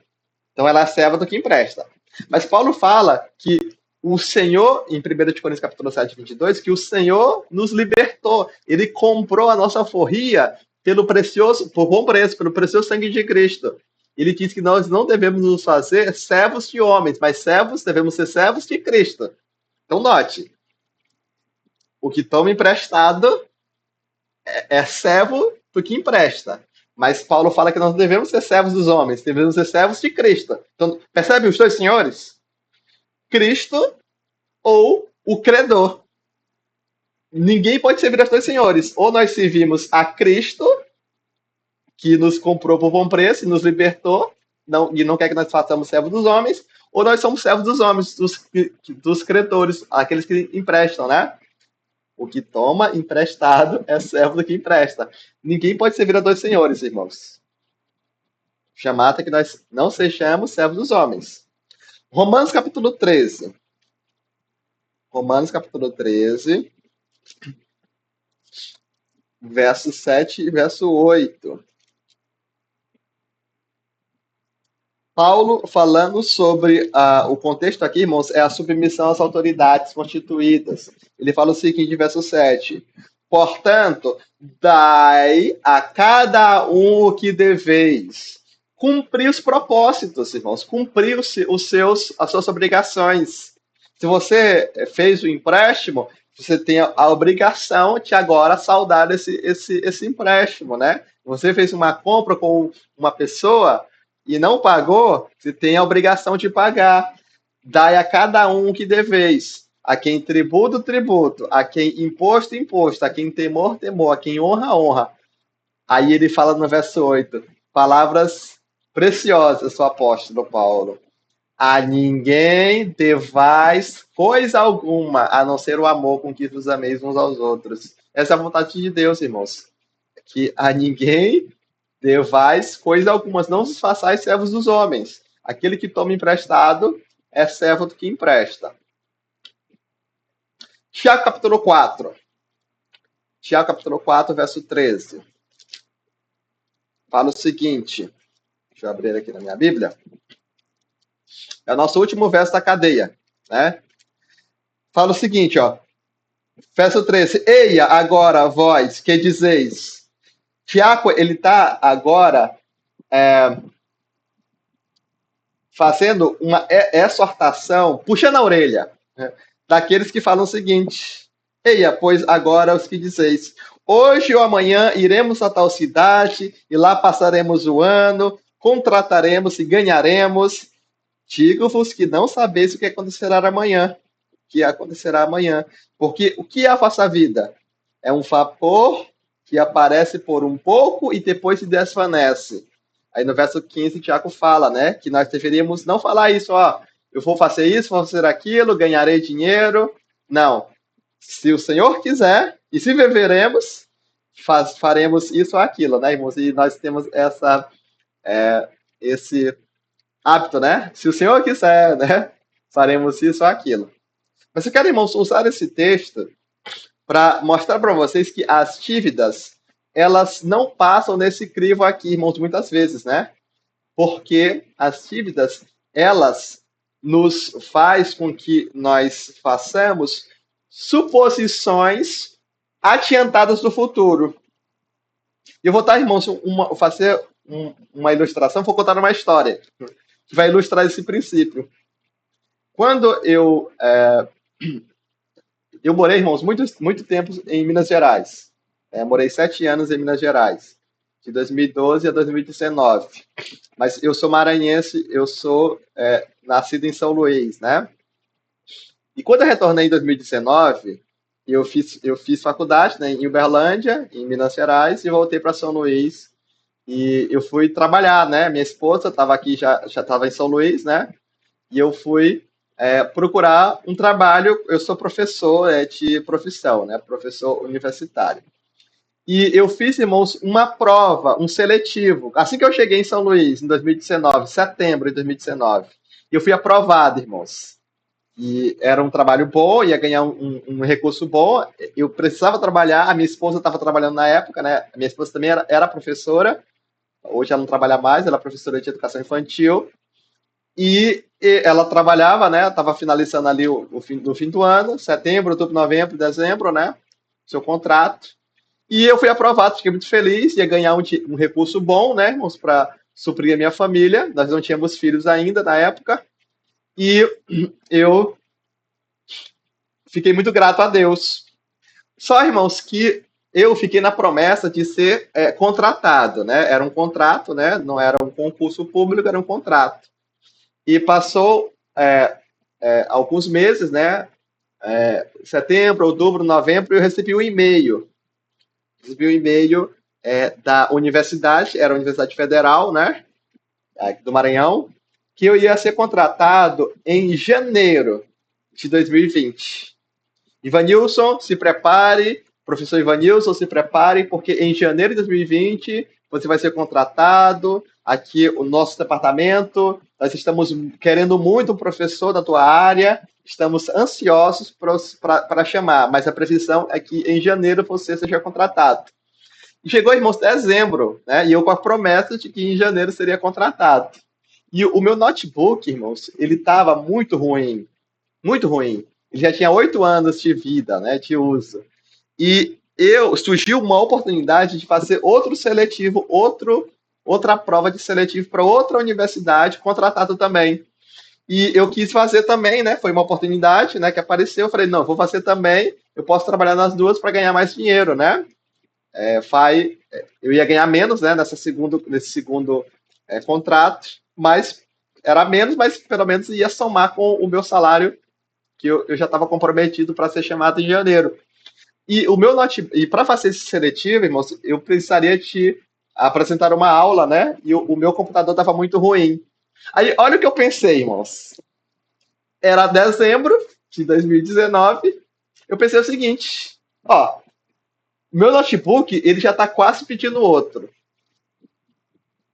Speaker 1: Então, ela é serva do que empresta. Mas Paulo fala que o Senhor, em 1 Coríntios capítulo 7, 22, que o Senhor nos libertou. Ele comprou a nossa alforria por bom preço, pelo precioso sangue de Cristo. Ele diz que nós não devemos nos fazer servos de homens, mas devemos ser servos de Cristo. Então, note, o que toma emprestado é servo do que empresta. Mas Paulo fala que nós devemos ser servos dos homens, devemos ser servos de Cristo. Então, percebe os dois senhores? Cristo ou o credor. Ninguém pode servir aos dois senhores. Ou nós servimos a Cristo, que nos comprou por bom preço e nos libertou, e não quer que nós façamos servos dos homens, ou nós somos servos dos homens, dos credores, aqueles que emprestam, né? O que toma emprestado é servo do que empresta. Ninguém pode servir a dois senhores, irmãos. Chamada que nós não sejamos servos dos homens. Romanos capítulo 13. Romanos capítulo 13, verso 7 e verso 8. Paulo falando sobre o contexto aqui, irmãos, é a submissão às autoridades constituídas. Ele fala o seguinte, verso 7. Portanto, dai a cada um o que deveis. Cumprir os propósitos, irmãos. Cumprir as suas obrigações. Se você fez o empréstimo, você tem a obrigação de agora saldar esse empréstimo, né? Você fez uma compra com uma pessoa e não pagou, você tem a obrigação de pagar. Dai a cada um o que deveis. A quem tributo, tributo. A quem imposto, imposto. A quem temor, temor. A quem honra, honra. Aí ele fala no verso 8, palavras preciosas, o apóstolo Paulo. A ninguém devais coisa alguma, a não ser o amor com que vos ameis uns aos outros. Essa é a vontade de Deus, irmãos. Que a ninguém devais coisa alguma, não vos façais servos dos homens. Aquele que toma emprestado é servo do que empresta. Tiago capítulo 4. Tiago capítulo 4, verso 13. Fala o seguinte. Deixa eu abrir aqui na minha Bíblia. É o nosso último verso da cadeia, né? Fala o seguinte, ó. Verso 13. Eia, agora vós, que dizeis? Tiago, ele está agora fazendo uma exortação, puxando a orelha, né, daqueles que falam o seguinte: Eia, pois agora os que dizeis, hoje ou amanhã iremos a tal cidade e lá passaremos o ano, contrataremos e ganharemos. Digo-vos que não sabeis o que acontecerá amanhã. O que acontecerá amanhã. Porque o que é a vossa vida? É um vapor que aparece por um pouco e depois se desvanece. Aí no verso 15, Tiago fala, né, que nós deveríamos não falar isso, ó, eu vou fazer isso, vou fazer aquilo, ganharei dinheiro. Não. Se o Senhor quiser, e se viveremos, faremos isso ou aquilo, né, irmãos? E nós temos esse hábito, né? Se o Senhor quiser, né, faremos isso ou aquilo. Mas eu quero, irmãos, usar esse texto para mostrar para vocês que as dívidas, elas não passam nesse crivo aqui, irmãos, muitas vezes, né? Porque as dívidas, elas nos faz com que nós façamos suposições adiantadas do futuro. E eu vou dar, irmãos, fazer uma ilustração, vou contar uma história que vai ilustrar esse princípio. Quando eu morei, irmãos, muito tempo em Minas Gerais. Morei 7 anos em Minas Gerais, de 2012 a 2019. Mas eu sou maranhense, eu sou nascido em São Luís, né? E quando eu retornei em 2019, eu fiz faculdade, né, em Uberlândia, em Minas Gerais, e voltei para São Luís. E eu fui trabalhar, né? Minha esposa estava aqui, já estava em São Luís, né? E eu fui procurar um trabalho. Eu sou professor de profissão, né? Professor universitário. E eu fiz, irmãos, uma prova, um seletivo. Assim que eu cheguei em São Luís, em 2019, setembro de 2019, eu fui aprovado, irmãos. E era um trabalho bom, ia ganhar um recurso bom. Eu precisava trabalhar, a minha esposa estava trabalhando na época, né? A minha esposa também era professora. Hoje ela não trabalha mais, ela é professora de educação infantil. E ela trabalhava, né? Estava finalizando ali no fim do ano, setembro, outubro, novembro, dezembro, né? Seu contrato. E eu fui aprovado, fiquei muito feliz, ia ganhar um recurso bom, né, irmãos, para suprir a minha família. Nós não tínhamos filhos ainda na época. E eu fiquei muito grato a Deus. Só, irmãos, que eu fiquei na promessa de ser contratado, né? Era um contrato, né? Não era um concurso público, era um contrato. E passou alguns meses, né? Setembro, outubro, novembro, eu recebi um e-mail. Recebi um e-mail da universidade, era a Universidade Federal, né? Do Maranhão, que eu ia ser contratado em janeiro de 2020. Ivanilson, se prepare, professor Ivanilson, se prepare, porque em janeiro de 2020 você vai ser contratado. Aqui, o nosso departamento, nós estamos querendo muito um professor da tua área, estamos ansiosos para chamar, mas a previsão é que em janeiro você seja contratado. E chegou, irmãos, dezembro, né? E eu com a promessa de que em janeiro seria contratado. E o meu notebook, irmãos, ele estava muito ruim, muito ruim. Ele já tinha 8 anos de vida, né, de uso. E surgiu uma oportunidade de fazer outro seletivo, outra prova de seletivo para outra universidade, contratado também. E eu quis fazer também, né? Foi uma oportunidade, né, que apareceu. Eu falei, não, vou fazer também. Eu posso trabalhar nas duas para ganhar mais dinheiro, né? Eu ia ganhar menos, né, nesse segundo contrato, mas era menos, mas pelo menos ia somar com o meu salário que eu já estava comprometido para ser chamado em janeiro. E para fazer esse seletivo, irmãos, eu precisaria te apresentar uma aula, né? E o meu computador estava muito ruim. Aí, olha o que eu pensei, irmãos. Era dezembro de 2019. Eu pensei o seguinte: ó, meu notebook ele já está quase pedindo outro.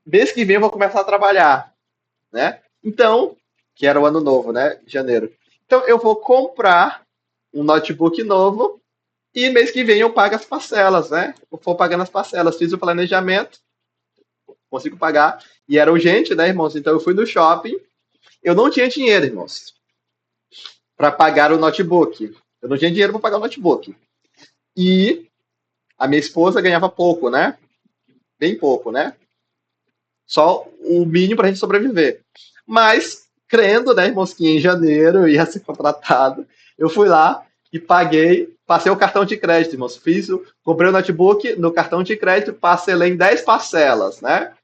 Speaker 1: Mês que vem eu vou começar a trabalhar, né? Então, que era o ano novo, né? Janeiro. Então eu vou comprar um notebook novo e mês que vem eu pago as parcelas, né? Eu vou pagando as parcelas, fiz o planejamento, consigo pagar. E era urgente, né, irmãos? Então eu fui no shopping. Eu não tinha dinheiro, irmãos, para pagar o notebook. Eu não tinha dinheiro para pagar o notebook. E a minha esposa ganhava pouco, né? Bem pouco, né? Só o mínimo para a gente sobreviver. Mas, crendo, né, irmãos, que em janeiro eu ia ser contratado, eu fui lá e paguei, passei o cartão de crédito, irmãos. Comprei o notebook no cartão de crédito, parcelei em 10 parcelas, né?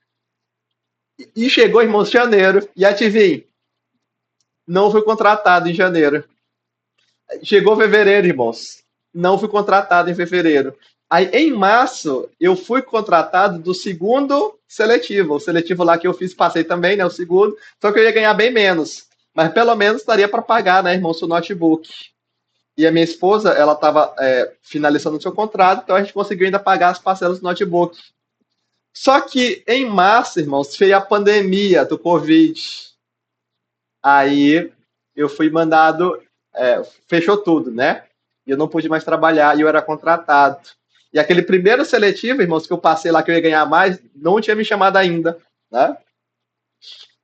Speaker 1: E chegou, irmãos, janeiro, e adivinha, não fui contratado em janeiro. Chegou fevereiro, irmãos. Não fui contratado em fevereiro. Aí, em março, eu fui contratado do segundo seletivo. O seletivo lá que eu fiz, passei também, né? O segundo. Só que eu ia ganhar bem menos. Mas pelo menos estaria para pagar, né, irmão, seu notebook. E a minha esposa, ela estava finalizando o seu contrato, então a gente conseguiu ainda pagar as parcelas do notebook. Só que em março, irmãos, veio a pandemia do Covid. Aí eu fui mandado, fechou tudo, né? E eu não pude mais trabalhar e eu era contratado. E aquele primeiro seletivo, irmãos, que eu passei lá que eu ia ganhar mais, não tinha me chamado ainda, né?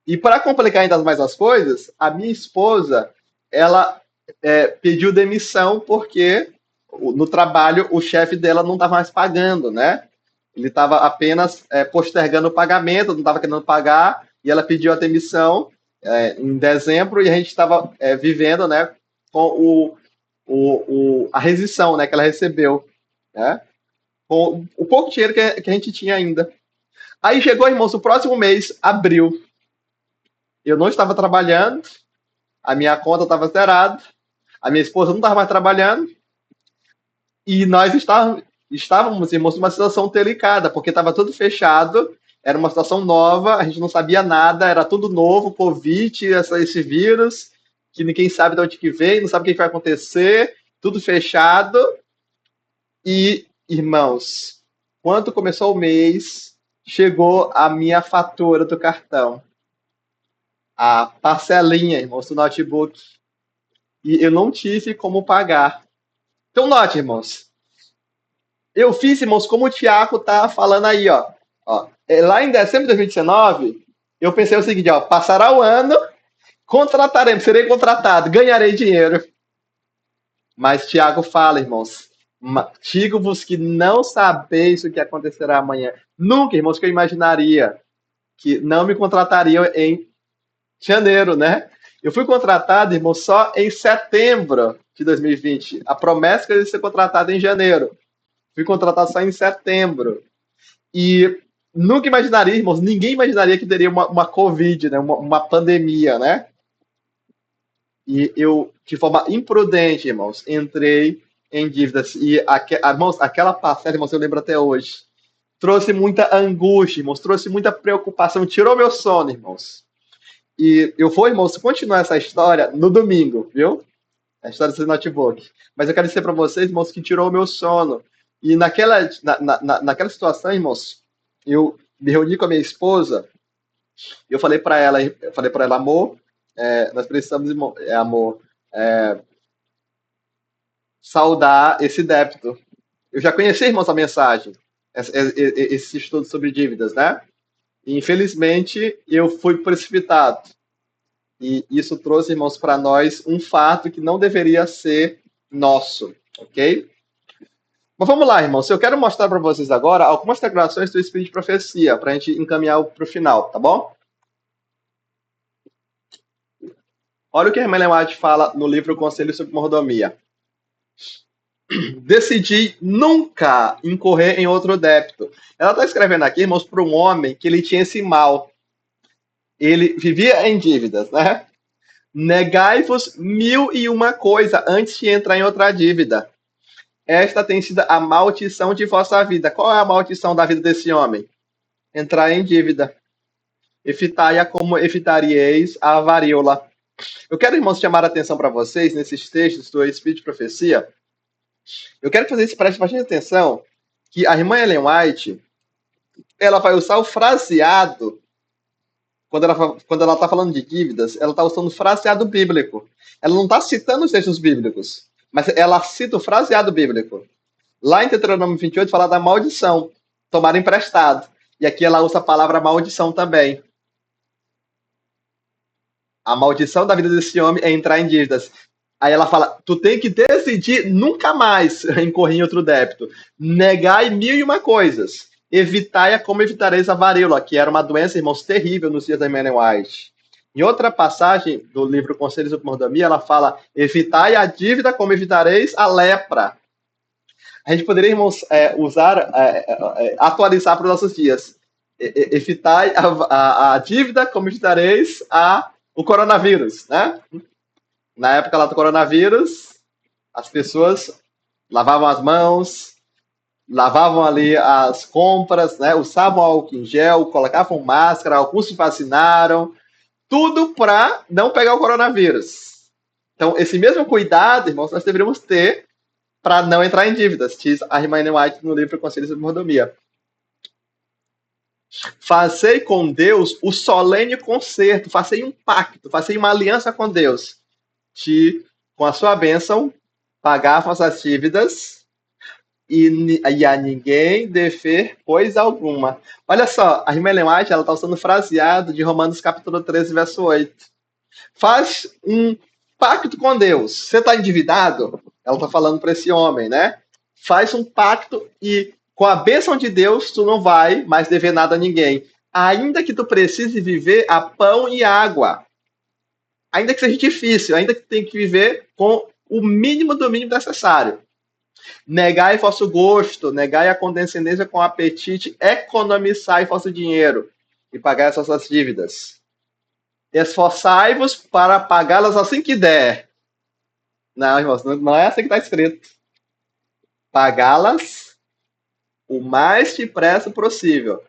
Speaker 1: E para complicar ainda mais as coisas, a minha esposa, ela pediu demissão porque no trabalho o chefe dela não estava mais pagando, né? Ele estava apenas postergando o pagamento, não estava querendo pagar, e ela pediu a demissão em dezembro e a gente estava vivendo, né, com a rescisão, né, que ela recebeu, né, com o pouco dinheiro que a gente tinha ainda. Aí chegou, irmãos, o próximo mês, abril. Eu não estava trabalhando, a minha conta estava zerada, a minha esposa não estava mais trabalhando, e nós estávamos, irmãos, numa situação delicada, porque estava tudo fechado, era uma situação nova, a gente não sabia nada, era tudo novo, Covid, esse vírus, que ninguém sabe de onde que vem, não sabe o que vai acontecer, tudo fechado. E, irmãos, quando começou o mês, chegou a minha fatura do cartão, a parcelinha, irmãos, do notebook, e eu não tive como pagar. Então, note, irmãos, eu fiz, irmãos, como o Tiago tá falando aí, ó. Lá em dezembro de 2019, eu pensei o seguinte, ó, passará o ano, contrataremos, serei contratado, ganharei dinheiro. Mas Tiago fala, irmãos, digo-vos que não sabeis o que acontecerá amanhã. Nunca, irmãos, que eu imaginaria que não me contratariam em janeiro, né? Eu fui contratado, irmão, só em setembro de 2020. A promessa que eu ia ser contratado em janeiro. Fui contratado só em setembro. E nunca imaginaria, irmãos, ninguém imaginaria que teria uma Covid, né? Uma pandemia, né? E eu, de forma imprudente, irmãos, entrei em dívidas. E, irmãos, aquela parcela, irmãos, eu lembro até hoje, trouxe muita angústia, irmãos, trouxe muita preocupação, tirou meu sono, irmãos. E eu vou, irmãos, continuar essa história no domingo, viu? A história desse notebook. Mas eu quero dizer para vocês, irmãos, que tirou o meu sono. E naquela situação, irmãos, eu me reuni com a minha esposa e eu falei para ela, amor, nós precisamos, amor, é, saldar esse débito. Eu já conheci, irmãos, a mensagem, esse estudo sobre dívidas, né? E, infelizmente, eu fui precipitado. E isso trouxe, irmãos, para nós um fato que não deveria ser nosso, ok? Mas vamos lá, irmãos. Eu quero mostrar para vocês agora algumas declarações do Espírito de Profecia, para a gente encaminhar para o final, tá bom? Olha o que a irmã Ellen White fala no livro Conselho sobre Mordomia. Decidi nunca incorrer em outro débito. Ela está escrevendo aqui, irmãos, para um homem que ele tinha esse mal. Ele vivia em dívidas, né? Negai-vos mil e uma coisa antes de entrar em outra dívida. Esta tem sido a maldição de vossa vida. Qual é a maldição da vida desse homem? Entrar em dívida. Evitai-a como evitaríeis a varíola. Eu quero, irmãos, chamar a atenção para vocês nesses textos do Espírito de Profecia. Eu quero que vocês prestem bastante atenção que a irmã Ellen White ela vai usar o fraseado quando ela está falando de dívidas, ela está usando o fraseado bíblico. Ela não está citando os textos bíblicos. Mas ela cita o fraseado bíblico. Lá em Deuteronômio 28 fala da maldição, tomar emprestado. E aqui ela usa a palavra maldição também. A maldição da vida desse homem é entrar em dívidas. Aí ela fala, tu tem que decidir nunca mais incorrer em outro débito. Negai mil e uma coisas. Evitai-a como evitareis a varíola, que era uma doença, irmãos, terrível nos dias da Ellen White. Em outra passagem do livro Conselhos sobre Mordomia, ela fala, evitai a dívida como evitareis a lepra. A gente poderia, irmãos, atualizar para os nossos dias. Evitai a dívida como evitareis o coronavírus, né? Na época lá do coronavírus, as pessoas lavavam as mãos, lavavam ali as compras, né? Usavam álcool em gel, colocavam máscara, alguns se vacinaram, tudo para não pegar o coronavírus. Então, esse mesmo cuidado, irmãos, nós deveríamos ter para não entrar em dívidas, diz a irmã Ellen White no livro Conselhos sobre Mordomia. Fazei com Deus o solene concerto, fazei um pacto, fazei uma aliança com Deus, de, com a sua bênção, pagar vossas dívidas e a ninguém dever coisa alguma. Olha só, a irmã Ellen White está usando o fraseado de Romanos capítulo 13, verso 8. Faz um pacto com Deus. Você está endividado? Ela está falando para esse homem, né? Faz um pacto e com a bênção de Deus tu não vai mais dever nada a ninguém. Ainda que tu precise viver a pão e água. Ainda que seja difícil, ainda que tenha que viver com o mínimo do mínimo necessário. Negai vosso gosto, negai a condescendência com apetite, economizai vosso dinheiro e pagai as vossas dívidas. Esforçai-vos para pagá-las assim que der. Não, irmãos, não é assim que está escrito. Pagá-las o mais depressa possível.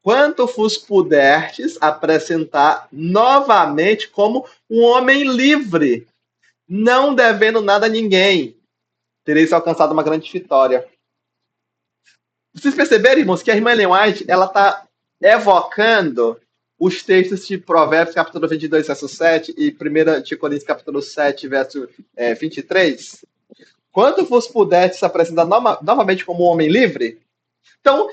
Speaker 1: Quanto vos puderdes apresentar novamente como um homem livre, não devendo nada a ninguém, tereis alcançado uma grande vitória. Vocês perceberam, irmãos, que a irmã Ellen White ela está evocando os textos de Provérbios, capítulo 22, verso 7, e 1 de Coríntios, capítulo 7, verso 23? Quanto vos puderdes se apresentar novamente como um homem livre? Então,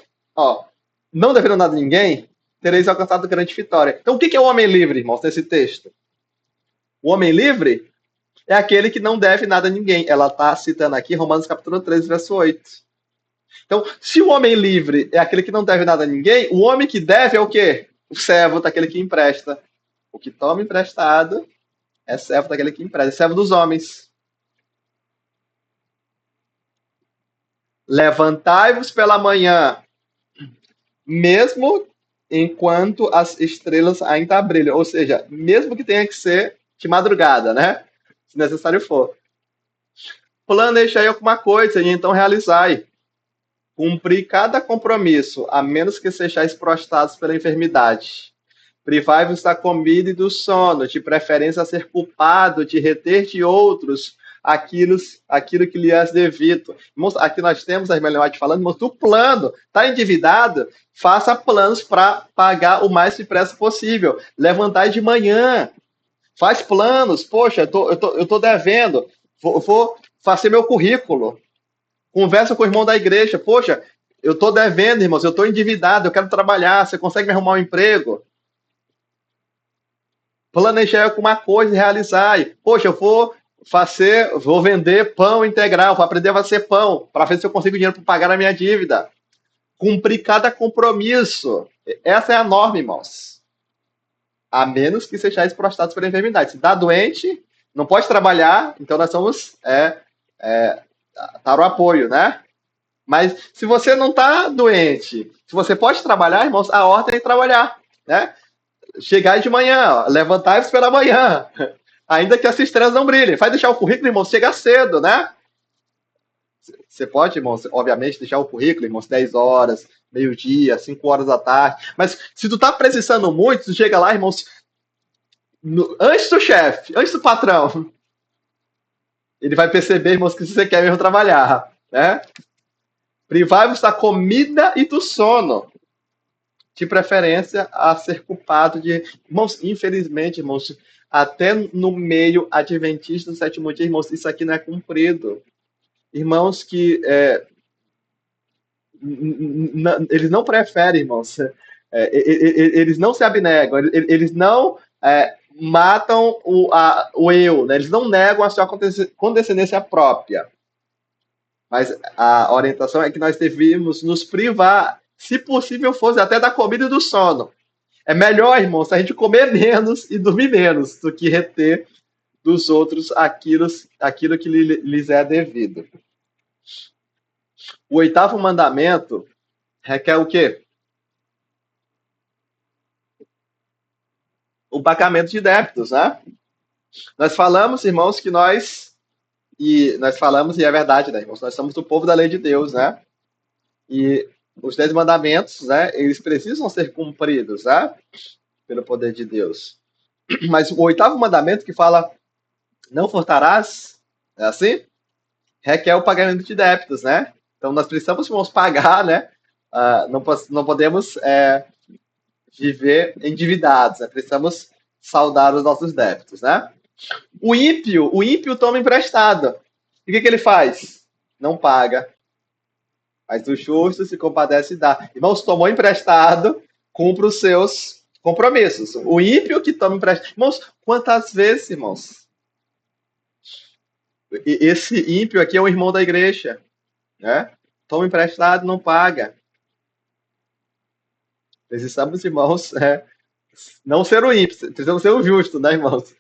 Speaker 1: não devendo nada a ninguém, tereis alcançado grande vitória. Então, o que é o homem livre, irmãos, nesse texto? O homem livre é aquele que não deve nada a ninguém. Ela está citando aqui Romanos capítulo 13, verso 8. Então, se o homem livre é aquele que não deve nada a ninguém, o homem que deve é o quê? O servo daquele que empresta. O que toma emprestado é servo daquele que empresta, é servo dos homens. Levantai-vos pela manhã, mesmo enquanto as estrelas ainda brilham. Ou seja, mesmo que tenha que ser de madrugada, né? Se necessário for. Planejai alguma coisa e então realizai. Cumpri cada compromisso, a menos que sejais prostrados pela enfermidade. Privai-vos da comida e do sono, de preferência a ser culpado, de reter de outros aquilo que lhe é devido. Aqui nós temos a irmã White falando, irmãos, do plano. Está endividado? Faça planos para pagar o mais depressa possível. Levantai de manhã. Faz planos. Poxa, eu tô devendo. Vou fazer meu currículo. Conversa com o irmão da igreja. Poxa, eu tô devendo, irmãos. Eu tô endividado. Eu quero trabalhar. Você consegue me arrumar um emprego? Planejei alguma coisa e realizar. Poxa, eu vou vender pão integral, vou aprender a fazer pão, para ver se eu consigo dinheiro para pagar a minha dívida. Cumprir cada compromisso. Essa é a norma, irmãos. A menos que sejais prostrados pela enfermidade. Se está doente, não pode trabalhar, então nós somos para o apoio, né? Mas se você não está doente, se você pode trabalhar, irmãos, a ordem é trabalhar, né? Chegar de manhã, levantar-vos pela manhã, ainda que as estrelas não brilhem. Vai deixar o currículo, irmãos, chegar cedo, né? Você pode, irmãos, obviamente, deixar o currículo, irmãos, 10 horas, meio-dia, 5 horas da tarde. Mas se tu tá precisando muito, tu chega lá, irmãos, antes do chefe, antes do patrão. Ele vai perceber, irmãos, que você quer mesmo trabalhar, né? Privai-vos da comida e do sono. De preferência a ser culpado de... Irmãos, infelizmente, irmãos, até no meio adventista do sétimo dia, irmãos, isso aqui não é cumprido. Irmãos que eles não preferem, irmãos, eles não se abnegam, eles não matam o eu, né? Eles não negam a sua condescendência própria. Mas a orientação é que nós devíamos nos privar, se possível fosse, até da comida e do sono. É melhor, irmãos, a gente comer menos e dormir menos do que reter dos outros aquilo que lhes é devido. O oitavo mandamento requer o quê? O pagamento de débitos, né? Nós falamos, irmãos, nós falamos, e é verdade, né, irmãos? Nós somos do povo da lei de Deus, né? E os 10 mandamentos, né? Eles precisam ser cumpridos, né? Pelo poder de Deus. Mas o oitavo mandamento que fala não furtarás, é assim? Requer o pagamento de débitos, né? Então nós precisamos, irmãos, pagar, né? Não podemos viver endividados, né? Precisamos saldar os nossos débitos, né? O ímpio toma emprestado. E o que ele faz? Não paga. Mas o justo se compadece e dá. Irmãos, tomou emprestado, cumpre os seus compromissos. O ímpio que toma emprestado. Irmãos, quantas vezes, irmãos? Esse ímpio aqui é um irmão da igreja, né? Toma emprestado, não paga. Precisamos, irmãos, não ser o ímpio, precisamos ser o justo, né, irmãos?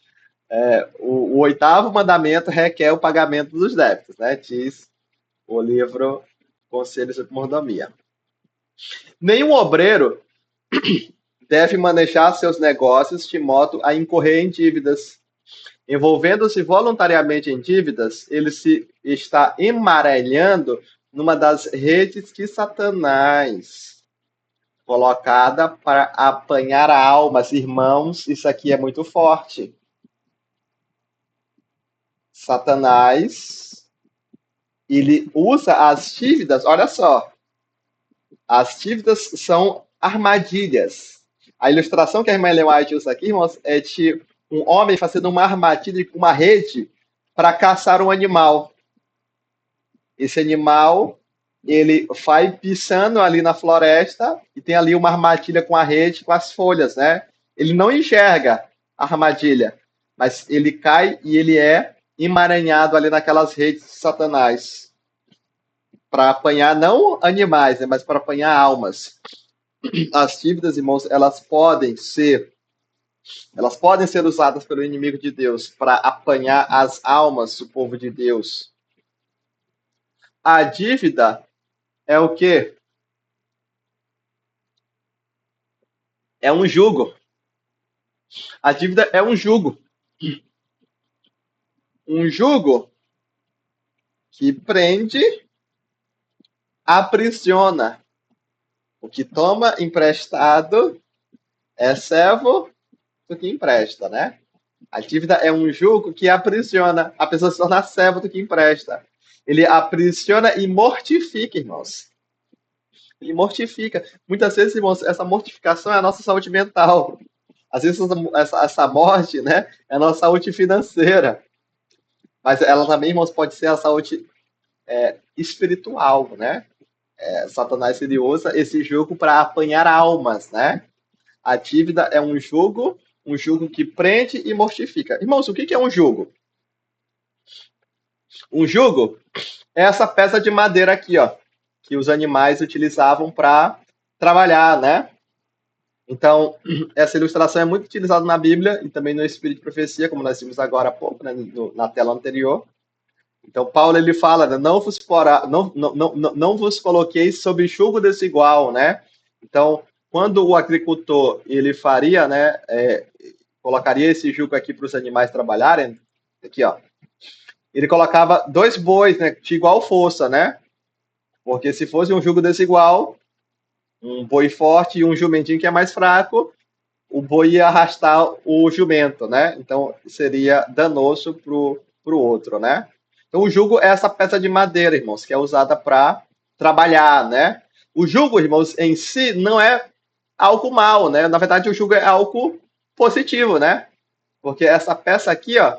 Speaker 1: O oitavo mandamento requer o pagamento dos débitos, né? Diz o livro Conselhos de Mordomia. Nenhum obreiro deve manejar seus negócios de modo a incorrer em dívidas. Envolvendo-se voluntariamente em dívidas, ele se está emaranhando numa das redes que Satanás colocada para apanhar almas. Irmãos, isso aqui é muito forte. Satanás, ele usa as dívidas, olha só, as dívidas são armadilhas. A ilustração que a irmã Ellen White usa aqui, irmãos, é de um homem fazendo uma armadilha com uma rede para caçar um animal. Esse animal, ele vai pisando ali na floresta e tem ali uma armadilha com a rede, com as folhas, né? Ele não enxerga a armadilha, mas ele cai e ele é emaranhado ali naquelas redes de Satanás para apanhar não animais, né, mas para apanhar almas. As dívidas, irmãos, elas podem ser usadas pelo inimigo de Deus para apanhar as almas do povo de Deus. A dívida é o quê? É um jugo. A dívida é um jugo. Um jugo que prende, aprisiona. O que toma emprestado é servo do que empresta, né? A dívida é um jugo que aprisiona. A pessoa se torna servo do que empresta. Ele aprisiona e mortifica, irmãos. Ele mortifica. Muitas vezes, irmãos, essa mortificação é a nossa saúde mental. Às vezes essa morte, né, é a nossa saúde financeira. Mas ela também, irmãos, pode ser a saúde espiritual, né? Satanás, ele usa esse jugo para apanhar almas, né? A dívida é um jugo que prende e mortifica. Irmãos, o que é um jugo? Um jugo é essa peça de madeira aqui, ó, que os animais utilizavam para trabalhar, né? Então, essa ilustração é muito utilizada na Bíblia e também no Espírito de Profecia, como nós vimos agora há pouco, né, na tela anterior. Então, Paulo, ele fala, né, não vos coloqueis sob jugo desigual, né? Então, quando o agricultor, ele faria, né, colocaria esse jugo aqui para os animais trabalharem, aqui, ó, ele colocava 2 bois, né, de igual força, né? Porque se fosse um jugo desigual, um boi forte e um jumentinho que é mais fraco, o boi ia arrastar o jumento, né? Então seria danoso pro outro, né? Então o jugo é essa peça de madeira, irmãos, que é usada para trabalhar, né? O jugo, irmãos, em si não é algo mal, né? Na verdade, o jugo é algo positivo, né? Porque essa peça aqui, ó,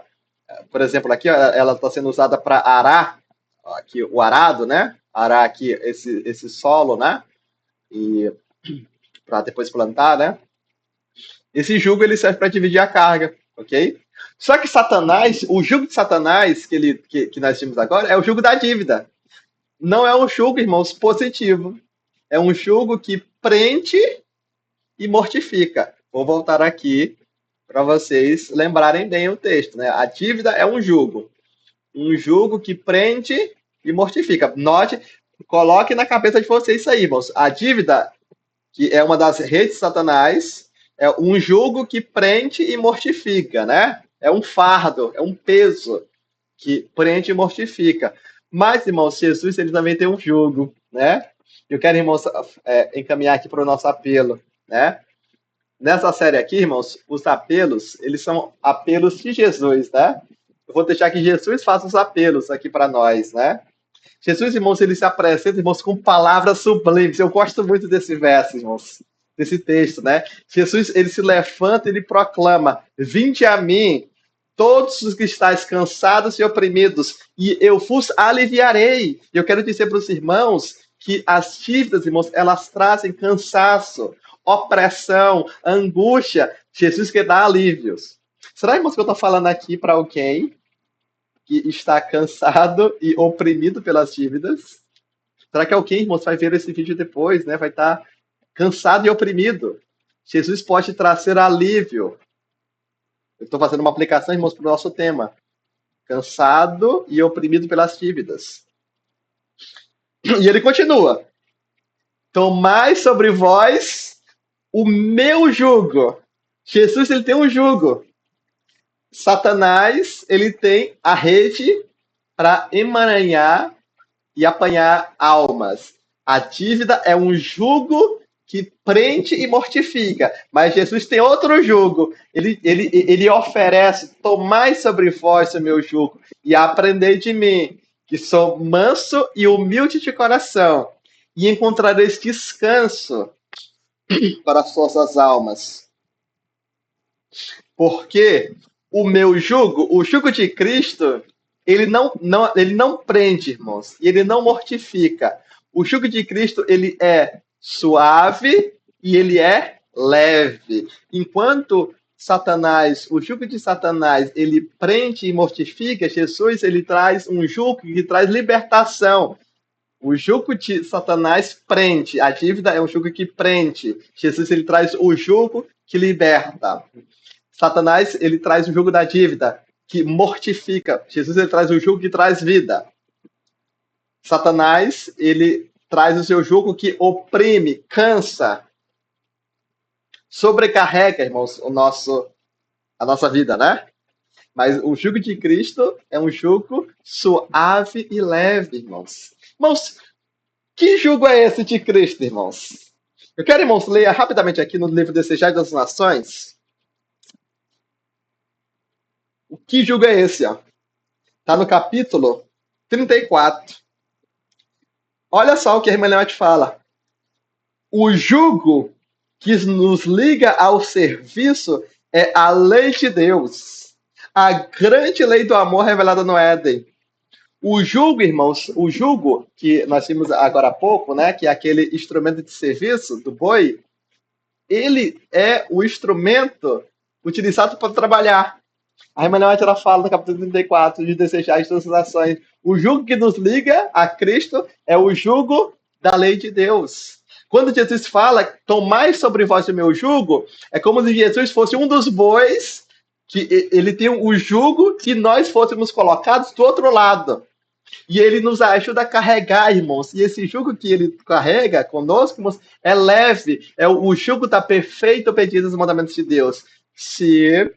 Speaker 1: por exemplo, aqui, ó, ela está sendo usada para arar, ó, aqui o arado, né? Arar aqui esse solo, né? E para depois plantar, né? Esse jugo ele serve para dividir a carga, ok? Só que Satanás, o jugo de Satanás que nós vimos agora é o jugo da dívida. Não é um jugo, irmãos, positivo. É um jugo que prende e mortifica. Vou voltar aqui para vocês lembrarem bem o texto, né? A dívida é um jugo que prende e mortifica. Note, coloque na cabeça de vocês isso aí, irmãos. A dívida, que é uma das redes de Satanás, é um jugo que prende e mortifica, né? É um fardo, é um peso que prende e mortifica. Mas, irmãos, Jesus ele também tem um jugo, né? Eu quero, irmãos, encaminhar aqui para o nosso apelo, né? Nessa série aqui, irmãos, os apelos, eles são apelos de Jesus, né? Eu vou deixar que Jesus faça os apelos aqui para nós, né? Jesus, irmãos, ele se apresenta, irmãos, com palavras sublimes. Eu gosto muito desse verso, irmãos, desse texto, né? Jesus, ele se levanta e ele proclama: Vinde a mim, todos os que estáis cansados e oprimidos, e eu vos aliviarei. Eu quero dizer para os irmãos que as dívidas, irmãos, elas trazem cansaço, opressão, angústia. Jesus quer dar alívios. Será, irmãos, que eu estou falando aqui para alguém que está cansado e oprimido pelas dívidas? Será que alguém, irmãos, vai ver esse vídeo depois, né? Vai estar cansado e oprimido. Jesus pode trazer alívio. Eu estou fazendo uma aplicação, irmãos, para o nosso tema. Cansado e oprimido pelas dívidas. E ele continua. Tomai sobre vós o meu jugo. Jesus, ele tem um jugo. Satanás, ele tem a rede para emaranhar e apanhar almas. A dívida é um jugo que prende e mortifica. Mas Jesus tem outro jugo. Ele oferece: tomai sobre vós o meu jugo e aprendei de mim, que sou manso e humilde de coração, e encontrareis descanso para as vossas almas. Porque o jugo de Cristo, ele não prende, irmãos, e ele não mortifica. O jugo de Cristo, ele é suave e ele é leve. Enquanto Satanás, o jugo de Satanás, ele prende e mortifica, Jesus, ele traz um jugo que traz libertação. O jugo de Satanás prende, a dívida é um jugo que prende. Jesus, ele traz o jugo que liberta. Satanás, ele traz o jugo da dívida, que mortifica. Jesus, ele traz o jugo que traz vida. Satanás, ele traz o seu jugo que oprime, cansa, sobrecarrega, irmãos, a nossa vida, né? Mas o jugo de Cristo é um jugo suave e leve, irmãos. Irmãos, que jugo é esse de Cristo, irmãos? Eu quero, irmãos, ler rapidamente aqui no livro Desejais das Nações. O que jugo é esse, ó? Está no capítulo 34. Olha só o que a irmã Leote fala. O jugo que nos liga ao serviço é a lei de Deus. A grande lei do amor revelada no Éden. O jugo, irmãos, o jugo que nós vimos agora há pouco, né, que é aquele instrumento de serviço do boi, ele é o instrumento utilizado para trabalhar. A irmã Leote, ela fala no capítulo 34 de desejar as suas ações. O jugo que nos liga a Cristo é o jugo da lei de Deus. Quando Jesus fala, tomai sobre vós o meu jugo, é como se Jesus fosse um dos bois, que ele tem o jugo, que nós fôssemos colocados do outro lado. E ele nos ajuda a carregar, irmãos. E esse jugo que ele carrega conosco, irmãos, é leve. O jugo da perfeita obediência aos mandamentos de Deus. Se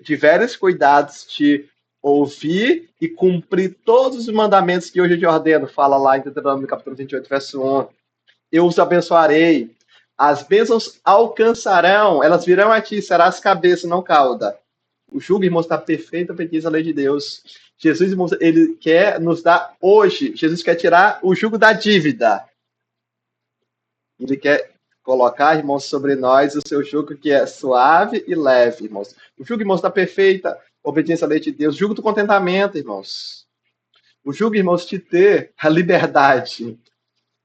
Speaker 1: tiveres cuidados de ouvir e cumprir todos os mandamentos que hoje eu te ordeno, fala lá em Deuteronômio capítulo 28, verso 1. Eu os abençoarei. As bênçãos alcançarão, elas virão a ti, serás cabeça, não cauda. O jugo, irmãos, está perfeito, obediência à lei de Deus. Jesus, irmãos, ele quer nos dar hoje, Jesus quer tirar o jugo da dívida. Ele quer colocar, irmãos, sobre nós o seu jugo que é suave e leve, irmãos. O jugo, irmãos, da perfeita obediência à lei de Deus. O jugo do contentamento, irmãos. O jugo, irmãos, de ter a liberdade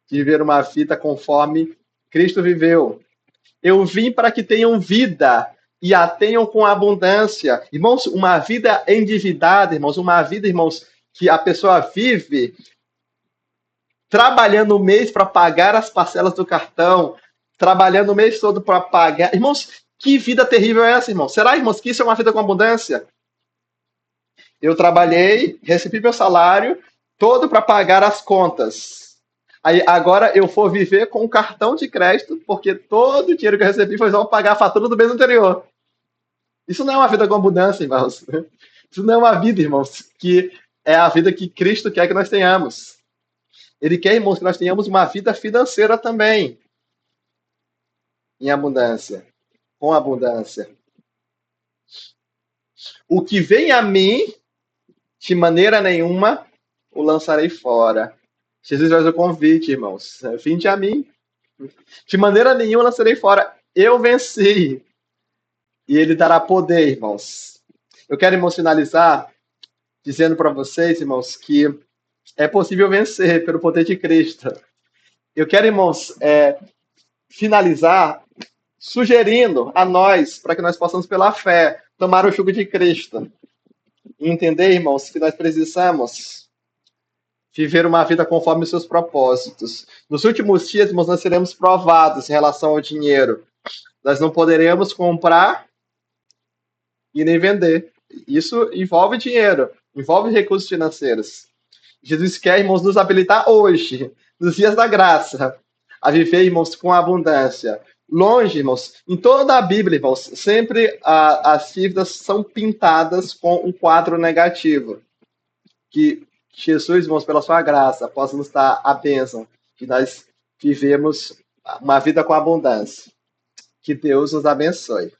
Speaker 1: de viver uma vida conforme Cristo viveu. Eu vim para que tenham vida e a tenham com abundância. Irmãos, uma vida endividada, irmãos, uma vida, irmãos, que a pessoa vive trabalhando o mês para pagar as parcelas do cartão, trabalhando o mês todo para pagar. Irmãos, que vida terrível é essa, irmãos? Será, irmãos, que isso é uma vida com abundância? Eu trabalhei, recebi meu salário todo para pagar as contas. Aí agora eu vou viver com um cartão de crédito, porque todo o dinheiro que eu recebi foi só para pagar a fatura do mês anterior. Isso não é uma vida com abundância, irmãos. Isso não é uma vida, irmãos, que é a vida que Cristo quer que nós tenhamos. Ele quer, irmãos, que nós tenhamos uma vida financeira também, em abundância, com abundância. O que vem a mim, de maneira nenhuma, o lançarei fora. Jesus faz o convite, irmãos. Vinde a mim. De maneira nenhuma lançarei fora. Eu venci. E ele dará poder, irmãos. Eu quero, irmãos, finalizar dizendo para vocês, irmãos, que é possível vencer pelo poder de Cristo. Eu quero, irmãos, finalizar sugerindo a nós, para que nós possamos, pela fé, tomar o jugo de Cristo. E entender, irmãos, que nós precisamos viver uma vida conforme os seus propósitos. Nos últimos dias, irmãos, nós seremos provados em relação ao dinheiro. Nós não poderemos comprar e nem vender. Isso envolve dinheiro, envolve recursos financeiros. Jesus quer, irmãos, nos habilitar hoje, nos dias da graça, a viver, irmãos, com abundância. Longe, irmãos, em toda a Bíblia, irmãos, sempre as dívidas são pintadas com um quadro negativo. Que Jesus, irmãos, pela sua graça, possa nos dar a bênção que nós vivemos uma vida com abundância. Que Deus nos abençoe.